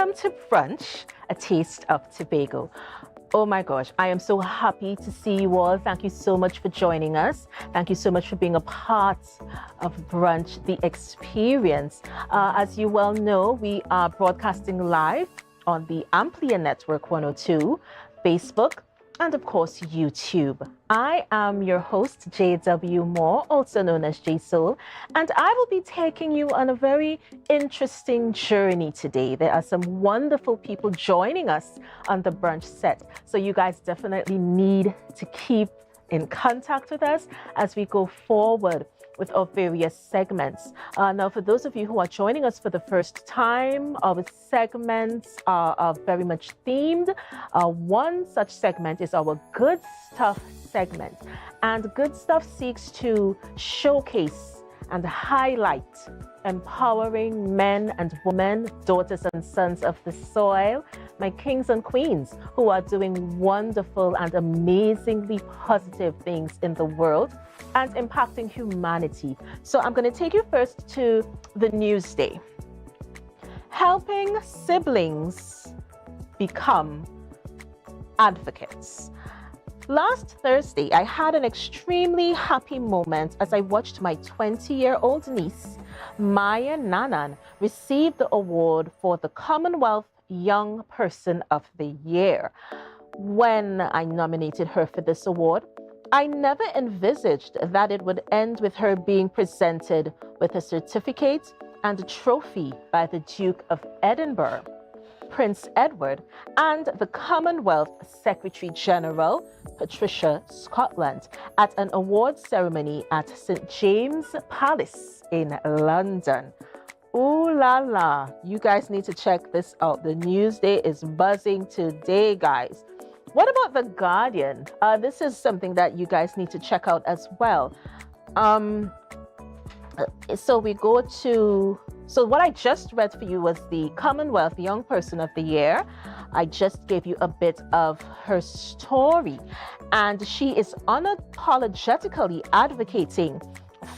Welcome to Brunch, a taste of Tobago. Oh my gosh, I am so happy to see you all. Thank you so much for joining us. Thank you so much for being a part of Brunch, the experience. As you well know, we are broadcasting live on the Amplia Network 102, Facebook, and of course, YouTube. I am your host, J.W. Moore, also known as J Soul, and I will be taking you on a very interesting journey today. There are some wonderful people joining us on the Brunch set, so you guys definitely need to keep in contact with us as we go forward with our various segments. Now, for those of you who are joining us for the first time, our segments are very much themed. One such segment is our Good Stuff segment. And Good Stuff seeks to showcase and highlight empowering men and women, daughters and sons of the soil, my kings and queens who are doing wonderful and amazingly positive things in the world and impacting humanity. So I'm going to take you first to the news day. Helping siblings become advocates. Last Thursday, I had an extremely happy moment as I watched my 20-year-old niece, Maya Nanan, receive the award for the Commonwealth Young Person of the Year. When I nominated her for this award, I never envisaged that it would end with her being presented with a certificate and a trophy by the Duke of Edinburgh, Prince Edward, and the Commonwealth Secretary General, Patricia Scotland, at an awards ceremony at St. James Palace in London. Ooh la la, you guys need to check this out. The news day is buzzing today, guys. What about The Guardian? This is something that you guys need to check out as well. So what I just read for you was the Commonwealth Young Person of the Year. I just gave you a bit of her story, and she is unapologetically advocating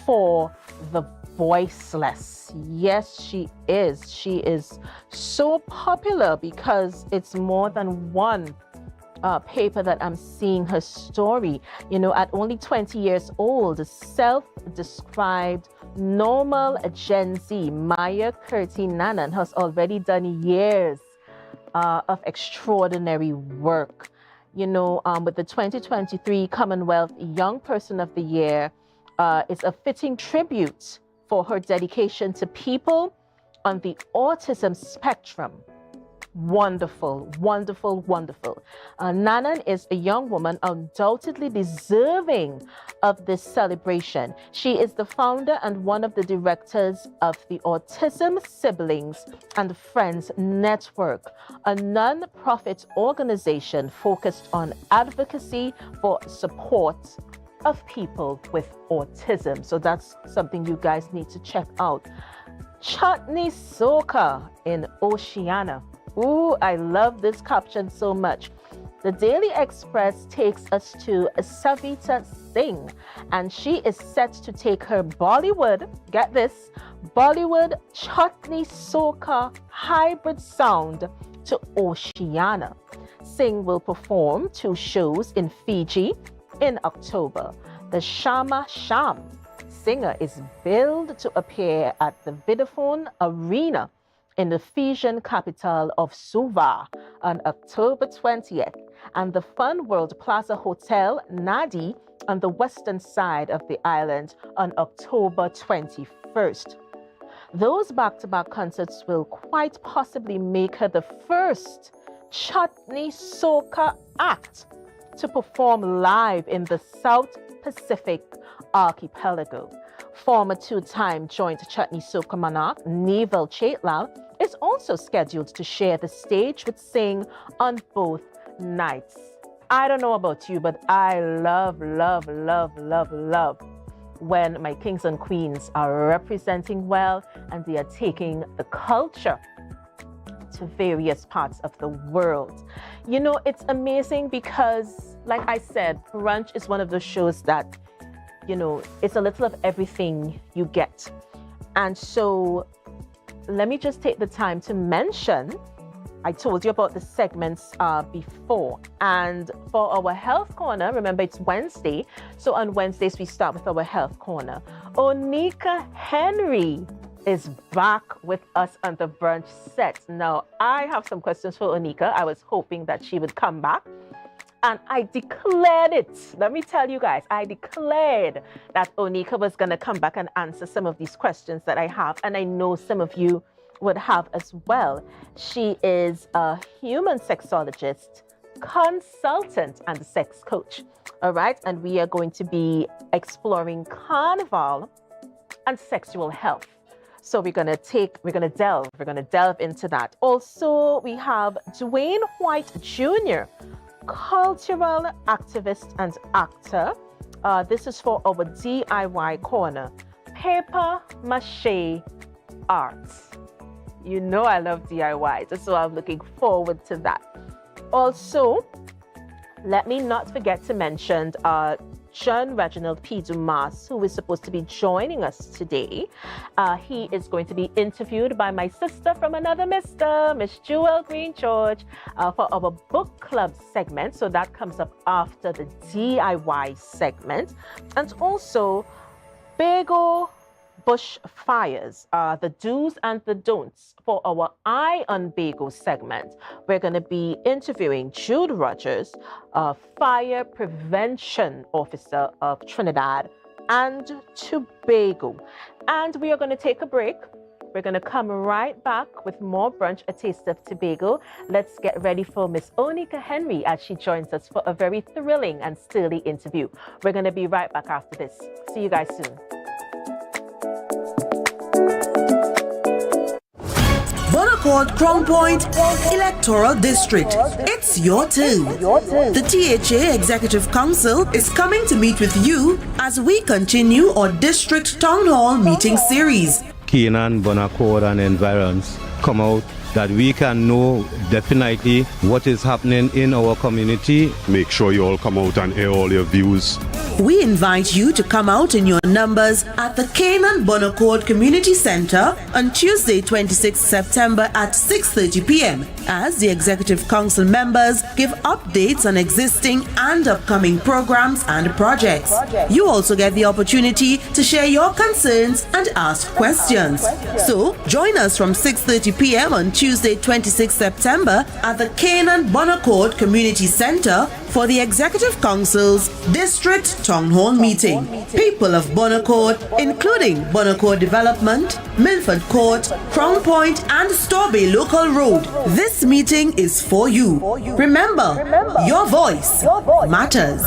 for the voiceless. Yes, she is. She is so popular because it's more than one paper that I'm seeing her story. You know, at only 20 years old, self-described normal Gen Z, Maya Kirti Nanan has already done years of extraordinary work. You know, with the 2023 Commonwealth Young Person of the Year, it's a fitting tribute for her dedication to people on the autism spectrum. Wonderful, wonderful, wonderful. Nanan is a young woman undoubtedly deserving of this celebration. She is the founder and one of the directors of the Autism Siblings and Friends Network, a non-profit organization focused on advocacy for support of people with autism. So that's something you guys need to check out. Chutney Soka in Oceania. Ooh, I love this caption so much. The Daily Express takes us to Savita Singh, and she is set to take her Bollywood, get this, Bollywood Chutney Soka hybrid sound to Oceania. Singh will perform 2 shows in Fiji in October. The Shama Sham singer is billed to appear at the Vodafone Arena in the Fijian capital of Suva on October 20th, and the Fun World Plaza Hotel Nadi on the western side of the island on October 21st. Those back-to-back concerts will quite possibly make her the first Chutney Soka act to perform live in the South Pacific archipelago. Former 2-time joint Chutney Soka monarch Neville Chaitlal is also scheduled to share the stage with Singh on both nights. I don't know about you, but I love when my kings and queens are representing well and they are taking the culture to various parts of the world. You know, it's amazing because, like I said, Brunch is one of those shows that, you know, it's a little of everything you get. And so let me just take the time to mention I told you about the segments before. And for our health corner, remember it's Wednesday. So on Wednesdays, we start with our health corner. Onika Henry is back with us on the brunch set. Now, I have some questions for Onika. I was hoping that she would come back. And I declared it. Let me tell you guys, I declared that Onika was going to come back and answer some of these questions that I have. And I know some of you would have as well. She is a human sexologist, consultant, and sex coach. All right. And we are going to be exploring carnival and sexual health. So we're going to delve into that. Also, we have Dwayne White Jr., cultural activist and actor. This is for our DIY corner. Paper mache arts. You know I love DIY, so I'm looking forward to that. Also, let me not forget to mention John Reginald P. Dumas, who is supposed to be joining us today. He is going to be interviewed by my sister from another mister, Miss Jewel Green George, for our book club segment. So that comes up after the DIY segment. And also, Bago bush fires, the do's and the don'ts for our Eye on Bago segment. We're going to be interviewing Jude Rogers, Fire Prevention Officer of Trinidad and Tobago. And we are going to take a break. We're going to come right back with more Brunch, A Taste of Tobago. Let's get ready for Miss Onika Henry as she joins us for a very thrilling and stirring interview. We're going to be right back after this. See you guys soon. Bonaccord Crown Point Electoral District. It's your turn. The THA Executive Council is coming to meet with you as we continue our district town hall meeting series. Canaan, Bonaccord and environs come out that we can know definitely what is happening in our community. Make sure you all come out and air all your views. We invite you to come out in your numbers at the Canaan Bonaccord Community Center on Tuesday, 26 September at 6:30 p.m. as the Executive Council members give updates on existing and upcoming programs and projects. You also get the opportunity to share your concerns and ask questions. So, join us from 6:30 p.m. on Tuesday, 26 September at the Canaan Bonaccord Community Center for the Executive Council's District Town Hall meeting. People of Bonaccord, including Bonaccord Development, Milford Court, Crown Point, and Storbay Local Road. This meeting is for you. Remember, your voice matters.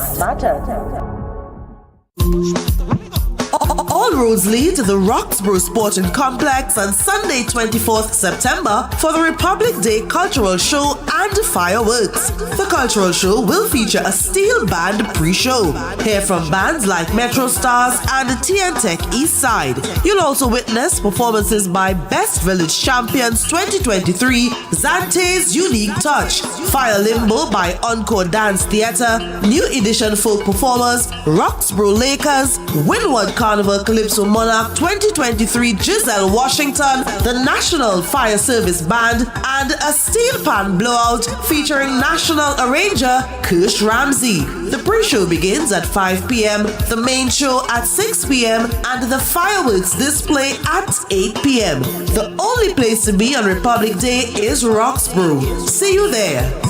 All roads lead to the Roxborough Sporting Complex on Sunday, 24th September for the Republic Day Cultural Show and fireworks. The cultural show will feature a steel band pre-show. Hear from bands like Metro Stars and TN Tech East Side. You'll also witness performances by Best Village Champions 2023, Zante's Unique Touch, Fire Limbo by Encore Dance Theatre, New Edition Folk Performers, Roxborough Lakers, Windward Carnival Calypso Monarch 2023, Giselle Washington, the National Fire Service Band, and a steel pan blowout featuring national arranger Kush Ramsey. The pre-show begins at 5 p.m., the main show at 6 p.m., and the fireworks display at 8 p.m. The only place to be on Republic Day is Roxborough. See you there.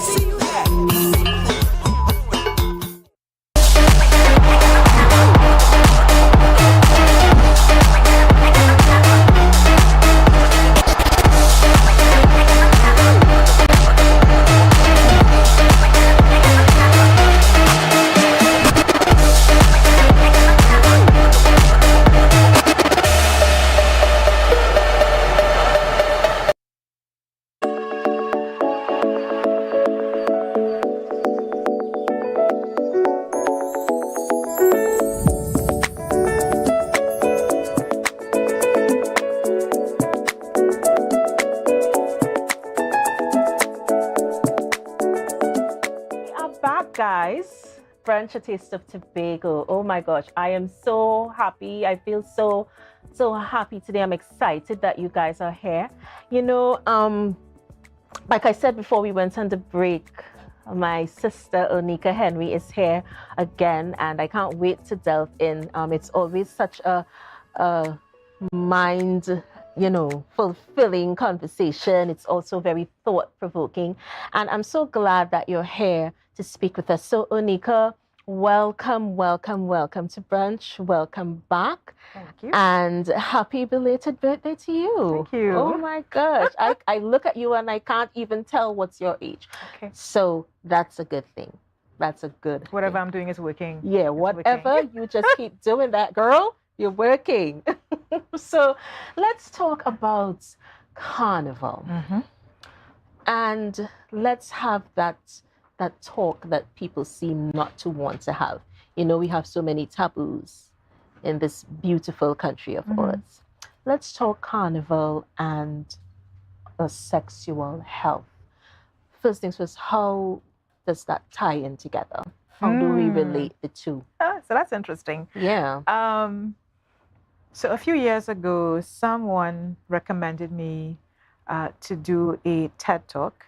Guys, Brunch, A Taste of Tobago. Oh my gosh, I am so happy. I feel so happy today. I'm excited that you guys are here. You know, like I said before we went on the break, my sister Onika Henry is here again, and I can't wait to delve in. It's always such a mind, fulfilling conversation. It's also very thought-provoking, and I'm so glad that you're here to speak with us. So Onika, welcome to Brunch. Welcome back. Thank you. And happy belated birthday to you. Thank you. Oh my gosh. I look at you and I can't even tell what's your age. Okay. So that's a good thing. That's a good Whatever thing. I'm doing is working. Yeah, whatever. You just keep doing that, girl. You're working. So let's talk about Carnival. Mm-hmm. And let's have that talk that people seem not to want to have. We have so many taboos in this beautiful country of ours. Let's talk Carnival and sexual health. First things first, how does that tie in together? How do we relate the two? So that's interesting. Yeah. So a few years ago, someone recommended me to do a TED Talk.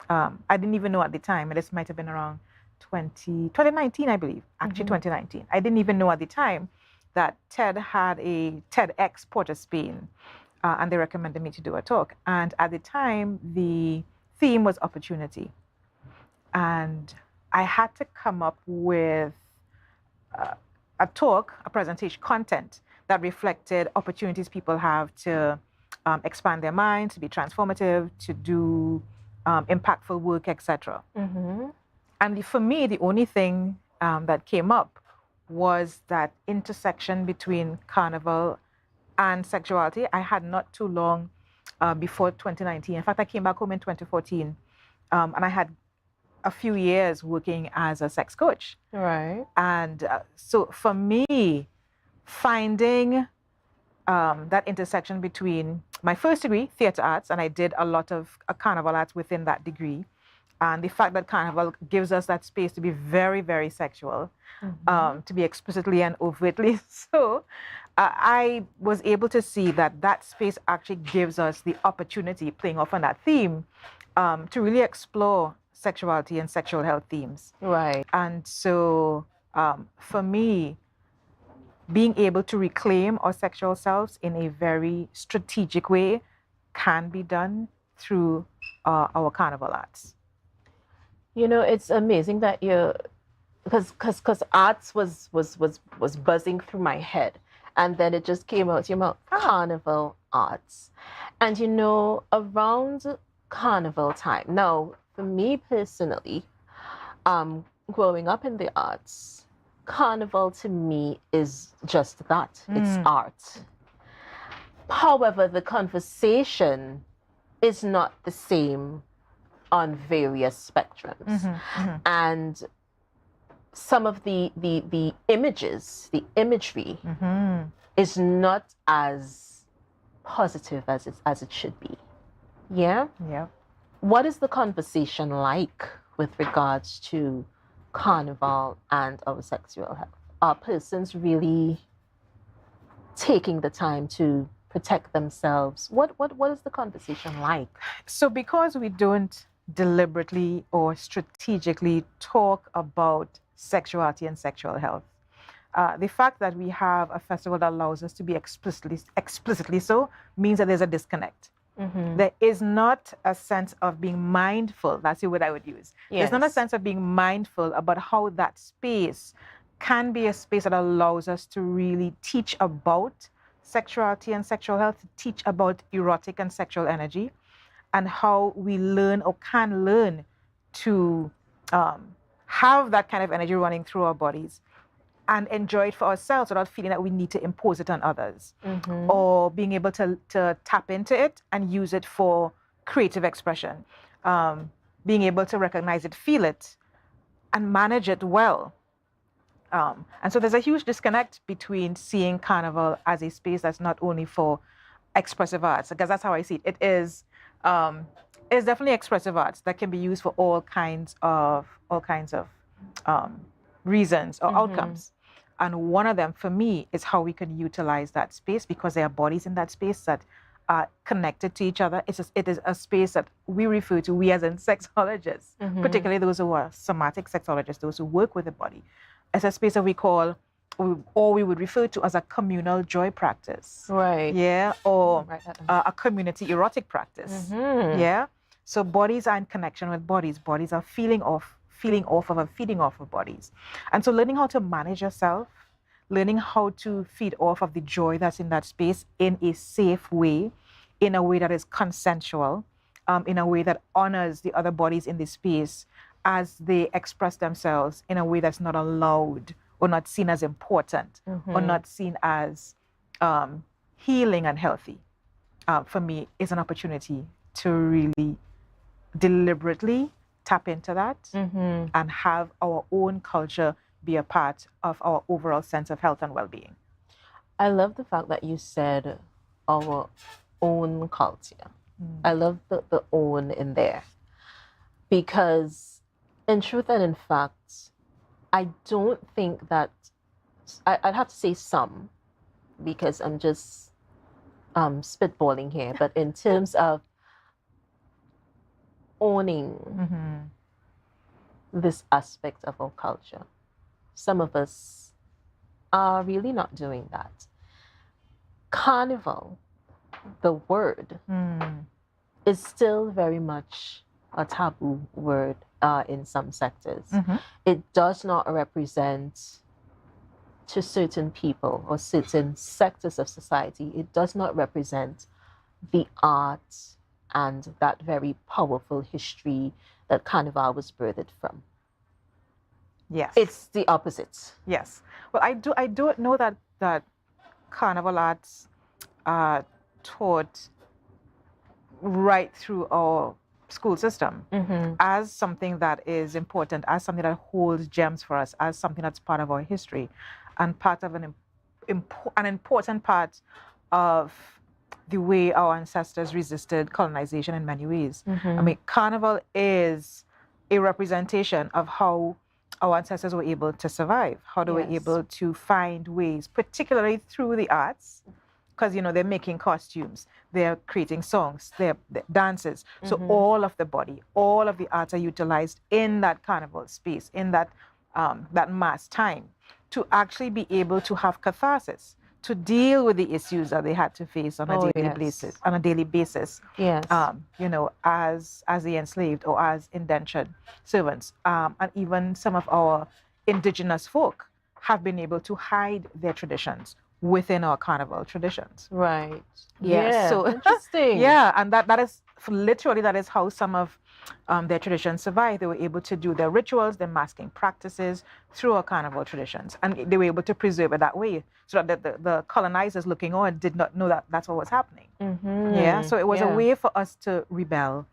I didn't even know at the time, and this might have been around 2019, I believe, actually 2019. I didn't even know at the time that TED had a TEDx Port of Spain, and they recommended me to do a talk. And at the time, the theme was opportunity. And I had to come up with a talk, a presentation, content that reflected opportunities people have to expand their minds, to be transformative, to do impactful work, etc. And for me, the only thing that came up was that intersection between Carnival and sexuality. I had not too long before 2019. In fact, I came back home in 2014, and I had a few years working as a sex coach. Right. And so for me, finding that intersection between my first degree, theater arts, and I did a lot of carnival arts within that degree, and the fact that Carnival gives us that space to be very, very sexual, to be explicitly and overtly so, I was able to see that that space actually gives us the opportunity, playing off on that theme, to really explore sexuality and sexual health themes. Right. And so for me, being able to reclaim our sexual selves in a very strategic way can be done through our carnival arts. It's amazing that because arts was buzzing through my head, and then it just came out your mouth, carnival arts. And around carnival time, now for me personally, growing up in the arts, carnival to me is just that. It's art. However, the conversation is not the same on various spectrums. And some of the images, the imagery is not as positive as it should be. Yeah? Yeah. What is the conversation like with regards to carnival and our sexual health? Are persons really taking the time to protect themselves? What is the conversation like? So because we don't deliberately or strategically talk about sexuality and sexual health, the fact that we have a festival that allows us to be explicitly so means that there's a disconnect. There is not a sense of being mindful. That's the word I would use. Yes. There's not a sense of being mindful about how that space can be a space that allows us to really teach about sexuality and sexual health, teach about erotic and sexual energy, and how we learn or can learn to have that kind of energy running through our bodies and enjoy it for ourselves without feeling that we need to impose it on others, or being able to tap into it and use it for creative expression, being able to recognize it, feel it, and manage it well. And so there's a huge disconnect between seeing carnival as a space that's not only for expressive arts, because that's how I see it. It is it's definitely expressive arts that can be used for all kinds of reasons or outcomes. And one of them, for me, is how we can utilize that space, because there are bodies in that space that are connected to each other. It is a space that we refer to, we as in sexologists, particularly those who are somatic sexologists, those who work with the body, as a space that we call, or we would refer to as a communal joy practice. Right. Yeah, or Right. a community erotic practice. Yeah. So bodies are in connection with bodies. Bodies are feeding off of bodies. And so learning how to manage yourself, learning how to feed off of the joy that's in that space in a safe way, in a way that is consensual, in a way that honors the other bodies in the space as they express themselves in a way that's not allowed or not seen as important or not seen as healing and healthy, for me, is an opportunity to really deliberately tap into that and have our own culture be a part of our overall sense of health and well-being. I love the fact that you said our own culture. I love the own in there, because in truth and in fact, I don't think that, I'd have to say some, because I'm just spitballing here, but in terms of owning this aspect of our culture, some of us are really not doing that. Carnival, the word, is still very much a taboo word in some sectors. It does not represent, to certain people or certain sectors of society, it does not represent the art and that very powerful history that Carnival was birthed from. Yes. It's the opposite. Yes. Well, I do know that carnival arts are taught right through our school system as something that is important, as something that holds gems for us, as something that's part of our history and part of an important part of the way our ancestors resisted colonization in many ways. I mean, carnival is a representation of how our ancestors were able to survive, how they were able to find ways, particularly through the arts, because, you know, they're making costumes, they're creating songs, they're dances. So all of the body, all of the arts are utilized in that carnival space, in that, that mass time, to actually be able to have catharsis, to deal with the issues that they had to face on a daily basis. Yes. You know, as the enslaved or as indentured servants. And even some of our indigenous folk have been able to hide their traditions within our carnival traditions. Right. Yeah. So interesting. Yeah, and that is literally, that is how some of their traditions survived. They were able to do their rituals, their masking practices through our carnival traditions, and they were able to preserve it that way, so that the colonizers looking on did not know that that's what was happening. Yeah, so it was a way for us to rebel,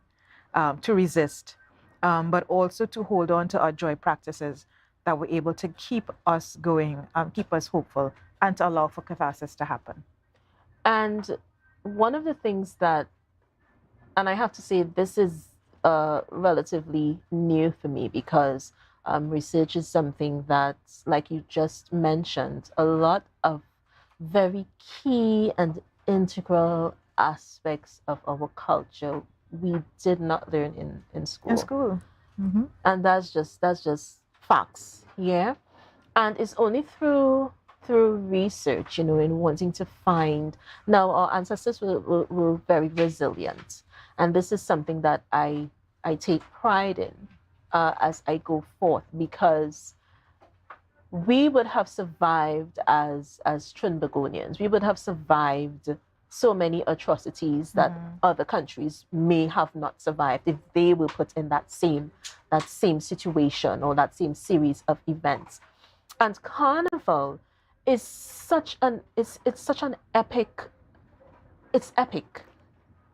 to resist, but also to hold on to our joy practices that were able to keep us going, keep us hopeful, and to allow for catharsis to happen. And one of the things that, and I have to say, this is relatively new for me, because research is something that, like you just mentioned, a lot of very key and integral aspects of our culture we did not learn in school. In school. And that's just facts. Yeah. And it's only through research, you know, in wanting to find. Now, our ancestors were very resilient, and this is something that I take pride in as I go forth, because we would have survived as Trinbagonians. We would have survived so many atrocities that other countries may have not survived if they were put in that same situation or that same series of events. And Carnival is such an epic. It's epic.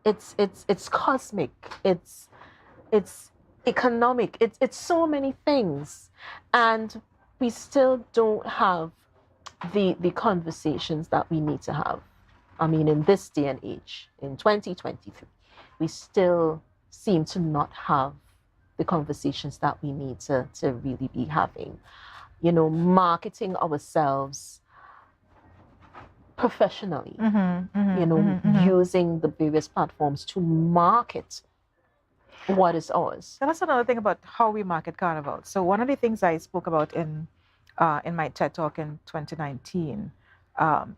It's cosmic. It's economic. It's so many things, and we still don't have the conversations that we need to have. I mean, in this day and age, in 2023, we still seem to not have the conversations that we need to really be having. You know, marketing ourselves professionally, using the various platforms to market what is ours. So that's another thing about how we market Carnival. So one of the things I spoke about in my TED Talk in 2019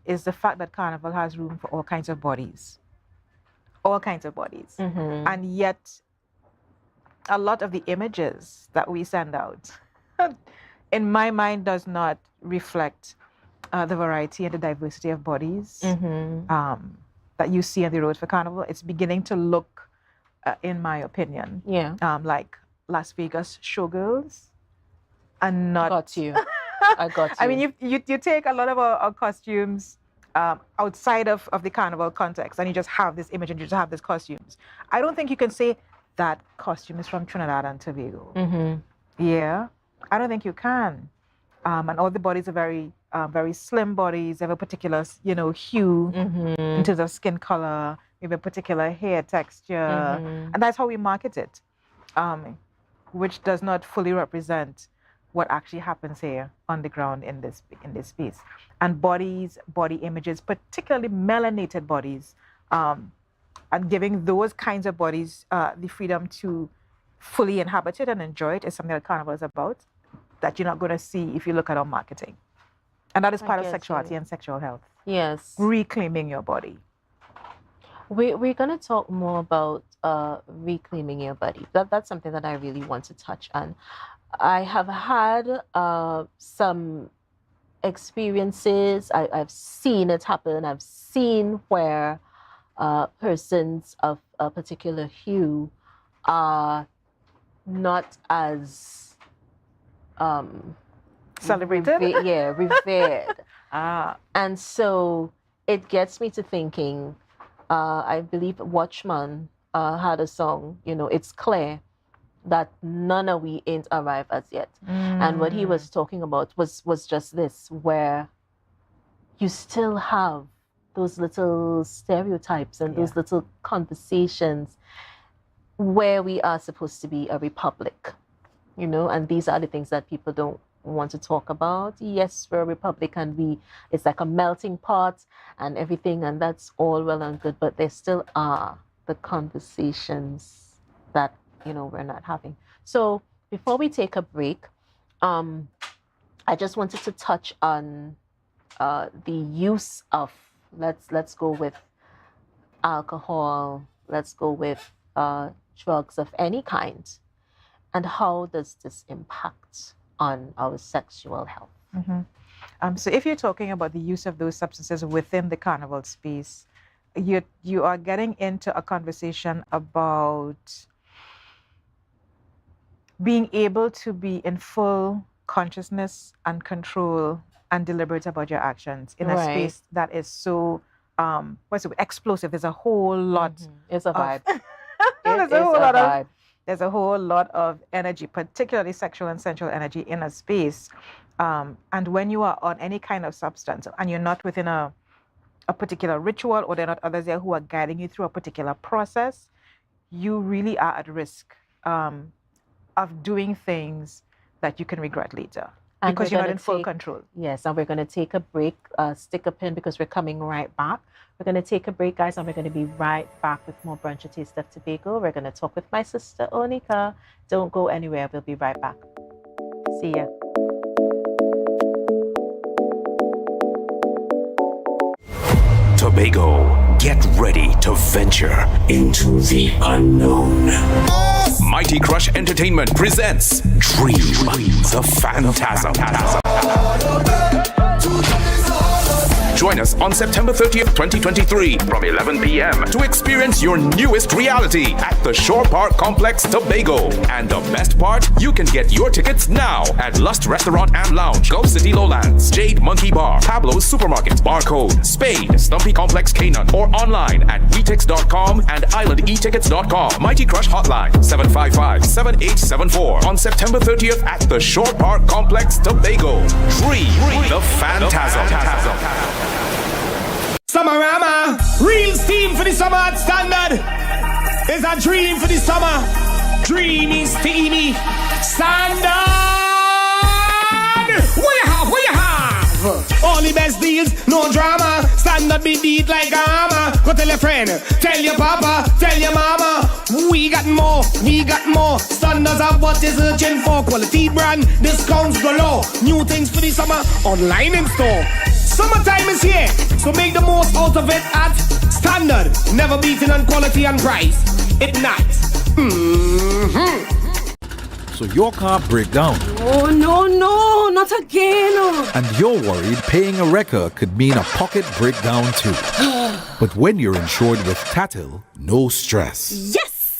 is the fact that Carnival has room for all kinds of bodies. All kinds of bodies. And yet, a lot of the images that we send out, in my mind, does not reflect the variety and the diversity of bodies that you see on the road for Carnival. It's beginning to look, in my opinion, like Las Vegas showgirls, and not. Got you. I got you. I mean, you take a lot of our costumes outside of the Carnival context, and you just have this image and you just have these costumes. I don't think you can say that costume is from Trinidad and Tobago. Yeah, I don't think you can. And all the bodies are very, very slim bodies. They have a particular, hue in terms of skin color, maybe a particular hair texture, and that's how we market it, which does not fully represent what actually happens here on the ground in this space. And body images, particularly melanated bodies, and giving those kinds of bodies the freedom to fully inhabit it and enjoy it is something that Carnival is about, that you're not going to see if you look at our marketing. And that is part of sexuality and sexual health. Yes. Reclaiming your body. We're going to talk more about reclaiming your body. That's something that I really want to touch on. I have had some experiences. I've seen it happen. I've seen where persons of a particular hue are not as celebrated. Revered. And so it gets me to thinking. I believe Watchman had a song. It's clear that none of we ain't arrived as yet. And what he was talking about was just this, where you still have those little stereotypes and those little conversations where we are supposed to be a republic, and these are the things that people don't want to talk about. Yes, we're a republic and it's like a melting pot and everything, and that's all well and good, but there still are the conversations that we're not having. So before we take a break, I just wanted to touch on the use of, let's go with alcohol, let's go with drugs of any kind, and how does this impact on our sexual health? So if you're talking about the use of those substances within the Carnival space, you are getting into a conversation about being able to be in full consciousness and control and deliberate about your actions in a space that is so explosive. There's a whole lot. It's a vibe. There's a whole lot of energy, particularly sexual and sensual energy, in a space. And when you are on any kind of substance and you're not within a particular ritual, or there are not others there who are guiding you through a particular process, you really are at risk of doing things that you can regret later, because you're not in full control. Yes, and we're going to take a break, stick a pin, because we're coming right back. We're going to take a break, guys, and we're going to be right back with more Brunch, a Taste of Tobago. We're going to talk with my sister, Onika. Don't go anywhere. We'll be right back. See ya. Tobago, get ready to venture into the unknown. Mighty Crush Entertainment presents Dream the Phantasm. Join us on September 30th, 2023 from 11 p.m. to experience your newest reality at the Shore Park Complex, Tobago. And the best part, you can get your tickets now at Lust Restaurant and Lounge, Gulf City Lowlands, Jade Monkey Bar, Pablo's Supermarket, Barcode, Spade, Stumpy Complex Canaan, or online at WeTix.com and IslandEtickets.com. Mighty Crush Hotline 755-7874 on September 30th at the Shore Park Complex, Tobago. Dream the Phantasm. Summerama, real steam for the summer standard. There's a dream for the summer. Dreamy, steamy standard. What you have? All the best deals, no drama. Standard be beat like a hammer. Go tell your friend, tell your papa, tell your mama. We got more, we got more. Standards of what is searching for. Quality brand, discounts galore. New things for the summer, online in store. Summertime is here, so make the most out of it at Standard. Never beating on quality and price. Ignite. So your car break down. Oh, no, not again. And you're worried paying a wrecker could mean a pocket breakdown too. But when you're insured with Tatil, no stress. Yes!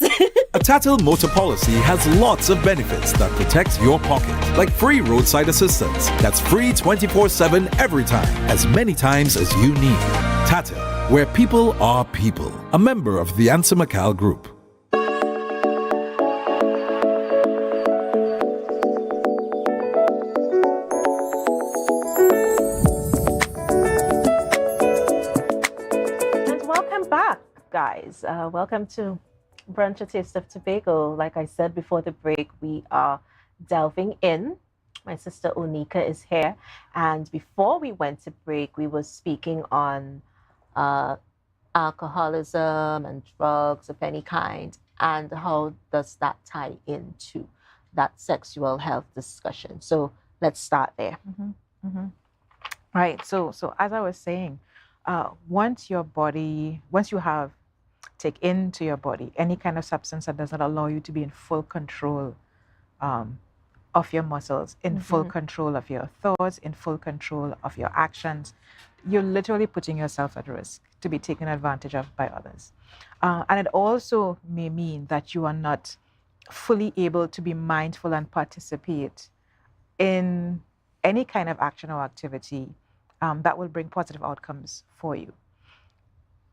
A Tatil motor policy has lots of benefits that protect your pocket, like free roadside assistance. That's free 24/7 every time, as many times as you need. Tatil, where people are people. A member of the Ansa McCall Group. Guys, welcome to Brunch, a Taste of Tobago. Like I said before the break, we are delving in. My sister Onika is here. And before we went to break, we were speaking on alcoholism and drugs of any kind, and how does that tie into that sexual health discussion. So let's start there. Right. So as I was saying, once you have take into your body any kind of substance that does not allow you to be in full control of your muscles, in full control of your thoughts, in full control of your actions, you're literally putting yourself at risk to be taken advantage of by others. And it also may mean that you are not fully able to be mindful and participate in any kind of action or activity that will bring positive outcomes for you.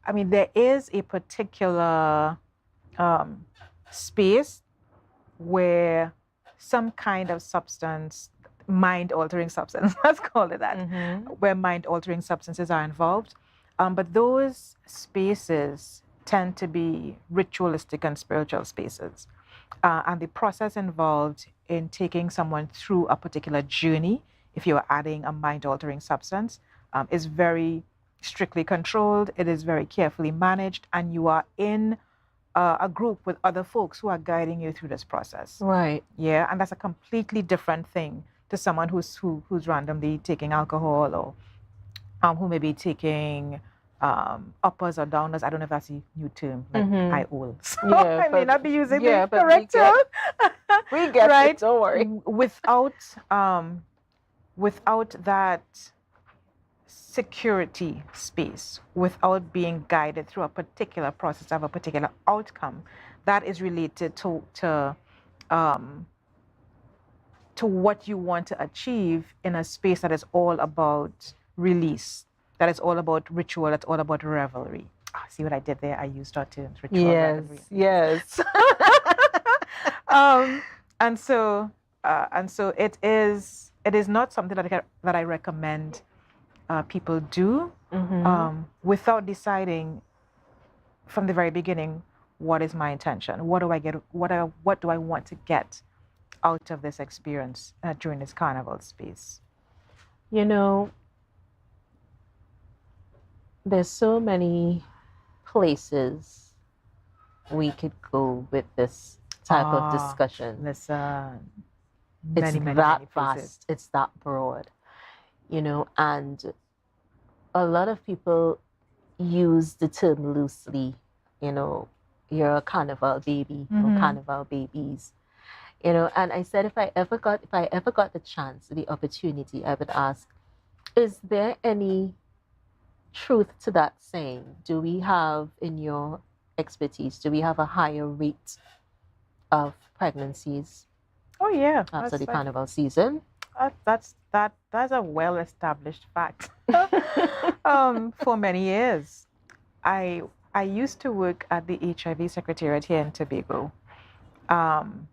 I mean, there is a particular space where some kind of substance, mind-altering substance, let's call it that, where mind-altering substances are involved. But those spaces tend to be ritualistic and spiritual spaces. And the process involved in taking someone through a particular journey, if you are adding a mind-altering substance, is very strictly controlled, it is very carefully managed, and you are in a group with other folks who are guiding you through this process. Right. Yeah, and that's a completely different thing to someone who's randomly taking alcohol, or who may be taking uppers or downers. I don't know if that's a new term, like IOL. So Yeah, I may not be using the but correct term. We get Right? it, don't worry. Without that security space, without being guided through a particular process of a particular outcome that is related to what you want to achieve in a space that is all about release, that is all about ritual, that's all about revelry. See what I did there? I used our terms, ritual, revelry. Yes. And so it is not something that I recommend people do without deciding from the very beginning, what is my intention? What do I get? What do I want to get out of this experience during this carnival space? You know, there's so many places we could go with this type of discussion. Listen, It's many that places. vast, it's that broad, you know, and a lot of people use the term loosely, you know, you're a carnival baby or carnival babies, you know, and I said if I ever got the chance, the opportunity, I would ask, is there any truth to that saying? Do we have, in your expertise, do we have a higher rate of pregnancies Oh yeah, after the carnival season? That's a well-established fact. For many years, I used to work at the HIV Secretariat here in Tobago, and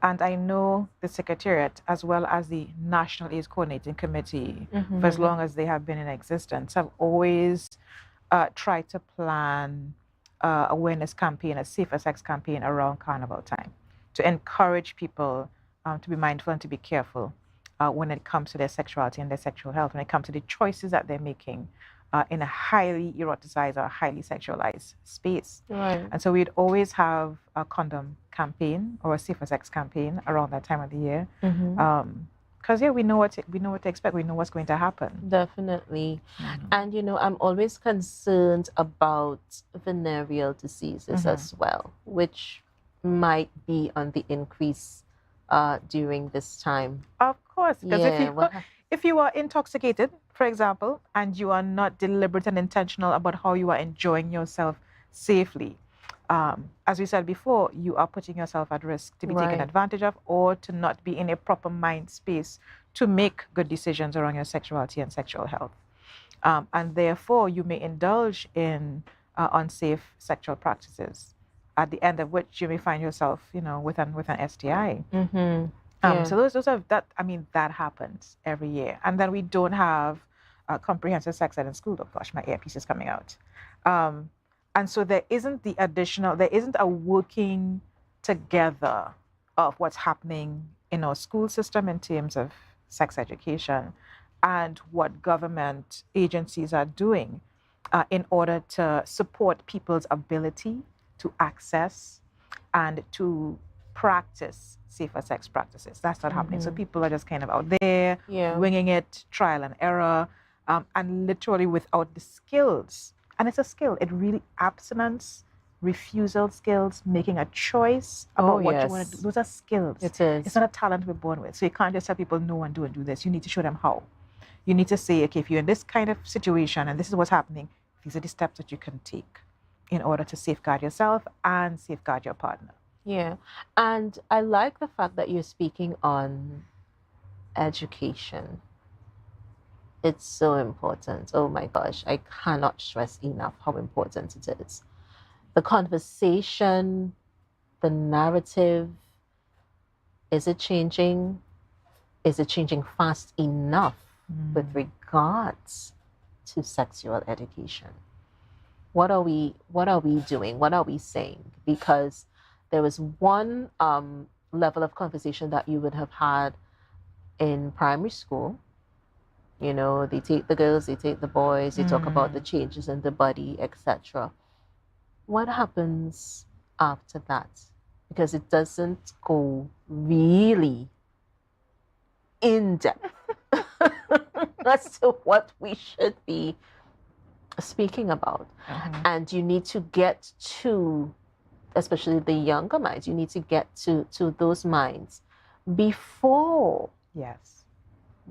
I know the Secretariat as well as the National AIDS Coordinating Committee for as long as they have been in existence. Have always tried to plan awareness campaign, a safer sex campaign around carnival time, to encourage people to be mindful and to be careful when it comes to their sexuality and their sexual health, when it comes to the choices that they're making in a highly eroticized or highly sexualized space. Right. And so we'd always have a condom campaign or a safer sex campaign around that time of the year. Because we know what to expect. We know what's going to happen. Definitely. And I'm always concerned about venereal diseases as well, which might be on the increase during this time. Of course, because if you are intoxicated, for example, and you are not deliberate and intentional about how you are enjoying yourself safely, as we said before, you are putting yourself at risk to be taken advantage of or to not be in a proper mind space to make good decisions around your sexuality and sexual health. And therefore, you may indulge in unsafe sexual practices, at the end of which you may find yourself, with an STI. So those are that. I mean, that happens every year, and then we don't have comprehensive sex ed in school. Oh gosh, my earpiece is coming out. And so there isn't a working together of what's happening in our school system in terms of sex education and what government agencies are doing in order to support people's ability to access and to practice safer sex practices. That's not happening. So people are just kind of out there, winging it, trial and error, and literally without the skills. And it's a skill. It really abstinence, refusal skills, making a choice about what you want to do. Those are skills. It is. It's not a talent we're born with. So you can't just tell people no and do this. You need to show them how. You need to say, okay, if you're in this kind of situation and this is what's happening, these are the steps that you can take in order to safeguard yourself and safeguard your partner. Yeah. And I like the fact that you're speaking on education. It's so important. Oh my gosh, I cannot stress enough how important it is. The conversation, the narrative, is it changing? Is it changing fast enough with regards to sexual education? What are we doing? What are we saying? Because there was one level of conversation that you would have had in primary school. They take the girls, they take the boys, they talk about the changes in the body, etc. What happens after that? Because it doesn't go really in depth as to what we should be speaking about. And you need to get to, especially the younger minds, you need to get to those minds before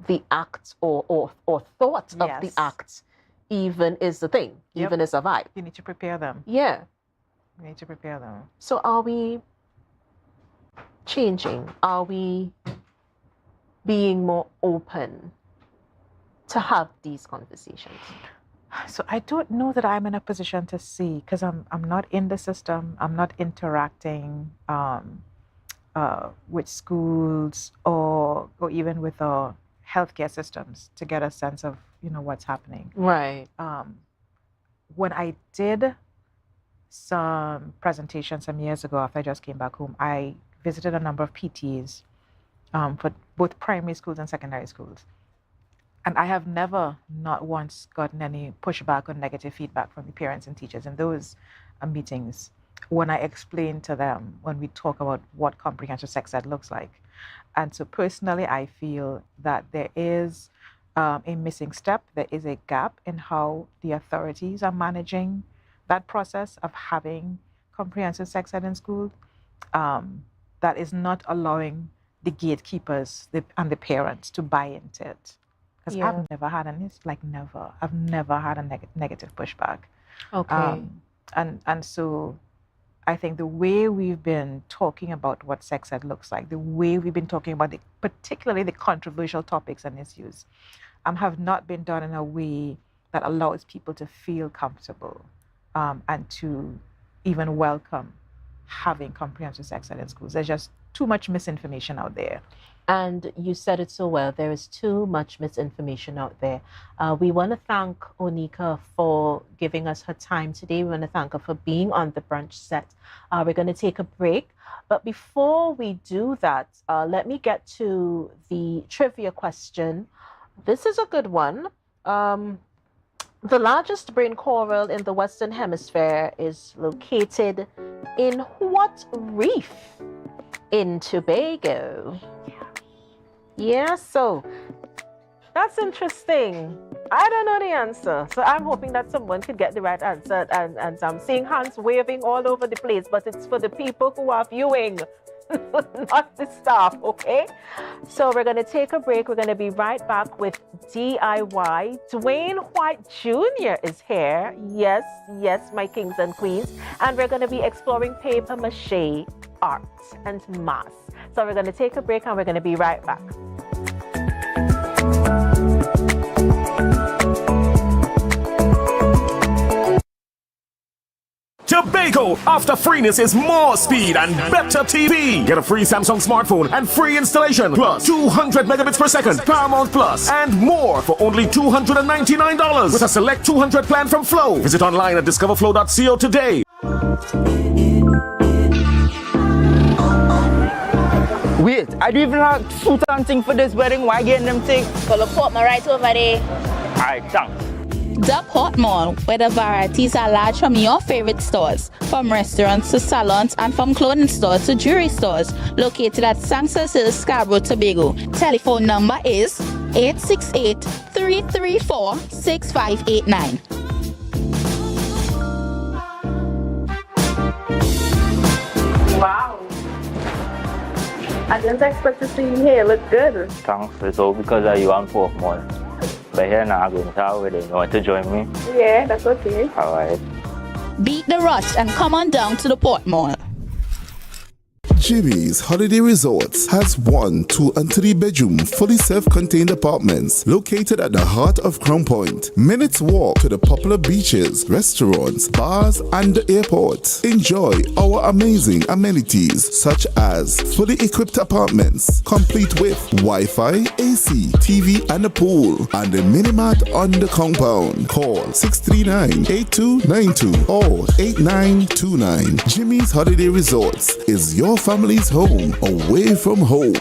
the act or thought of the act even is the thing, even is a vibe. You need to prepare them. Yeah. You need to prepare them. So are we changing? Are we being more open to have these conversations? So I don't know that I'm in a position to see, because I'm not in the system. I'm not interacting with schools or even with healthcare systems to get a sense of what's happening. Right. When I did some presentations some years ago after I just came back home, I visited a number of PTs for both primary schools and secondary schools. And I have never, not once, gotten any pushback or negative feedback from the parents and teachers in those meetings when I explain to them, when we talk about what comprehensive sex ed looks like. And so personally, I feel that there is a missing step. There is a gap in how the authorities are managing that process of having comprehensive sex ed in school. That is not allowing the gatekeepers and the parents to buy into it. Because I've never had I've never had a negative pushback. Okay. And so I think the way we've been talking about what sex ed looks like, the way we've been talking about particularly the controversial topics and issues, have not been done in a way that allows people to feel comfortable and to even welcome having comprehensive sex ed in schools. There's just too much misinformation out there. And you said it so well. There is too much misinformation out there. We want to thank Onika for giving us her time today. We want to thank her for being on the brunch set. We're going to take a break. But before we do that, let me get to the trivia question. This is a good one. The largest brain coral in the Western Hemisphere is located in what reef? In Tobago. Yeah, so that's interesting. I don't know the answer. So I'm hoping that someone could get the right answer. And I'm seeing hands waving all over the place, but it's for the people who are viewing, not the staff, okay? So we're going to take a break. We're going to be right back with DIY. Dwayne White Jr. is here. Yes, yes, my kings and queens. And we're going to be exploring paper mache art and mass. So we're going to take a break and we're going to be right back. Tobago, after freeness is more speed and better TV. Get a free Samsung smartphone and free installation, plus 200 megabits per second, Paramount Plus, and more for only $299 with a select 200 plan from Flow. Visit online at discoverflow.co today. Wait, I do even have suit and thing for this wedding. Why getting them things? Gonna put my right over there. Alright, thanks. The Port Mall, where the varieties are large from your favorite stores, from restaurants to salons and from clothing stores to jewelry stores, located at Sanctus Hill, Scarborough, Tobago. Telephone number is 868-334-6589. Wow. I didn't expect to see you here. Look good. Thanks. It's all because of you on Port Mall. But here now I'm going to have with you. You want to join me? Yeah, that's okay. Alright. Beat the rush and come on down to the Port Mall. Jimmy's Holiday Resorts has 1, 2, and 3 bedroom, fully self-contained apartments located at the heart of Crown Point. Minutes walk to the popular beaches, restaurants, bars, and the airport. Enjoy our amazing amenities such as fully equipped apartments, complete with Wi-Fi, AC, TV, and a pool, and a mini-mart on the compound. Call 639-8292 or 8929. Jimmy's Holiday Resorts is your family's home away from home.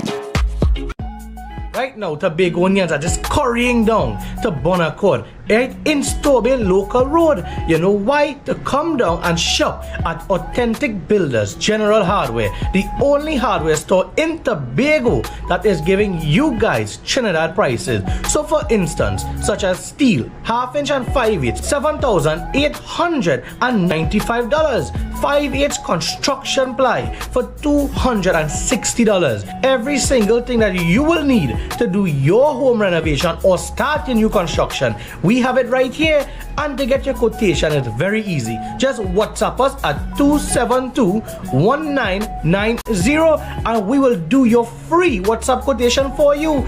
Right now, Tobagonians are just currying down to Bonaccord, right in Stobin Local Road. You know why? To come down and shop at Authentic Builders General Hardware, the only hardware store in Tobago that is giving you guys Trinidad prices. So for instance, such as steel, half-inch and 5/8, $7,895. 5/8 construction ply for $260. Every single thing that you will need to do your home renovation or start your new construction, we have it right here. And to get your quotation, it's very easy. Just WhatsApp us at 272-1990 and we will do your free WhatsApp quotation for you.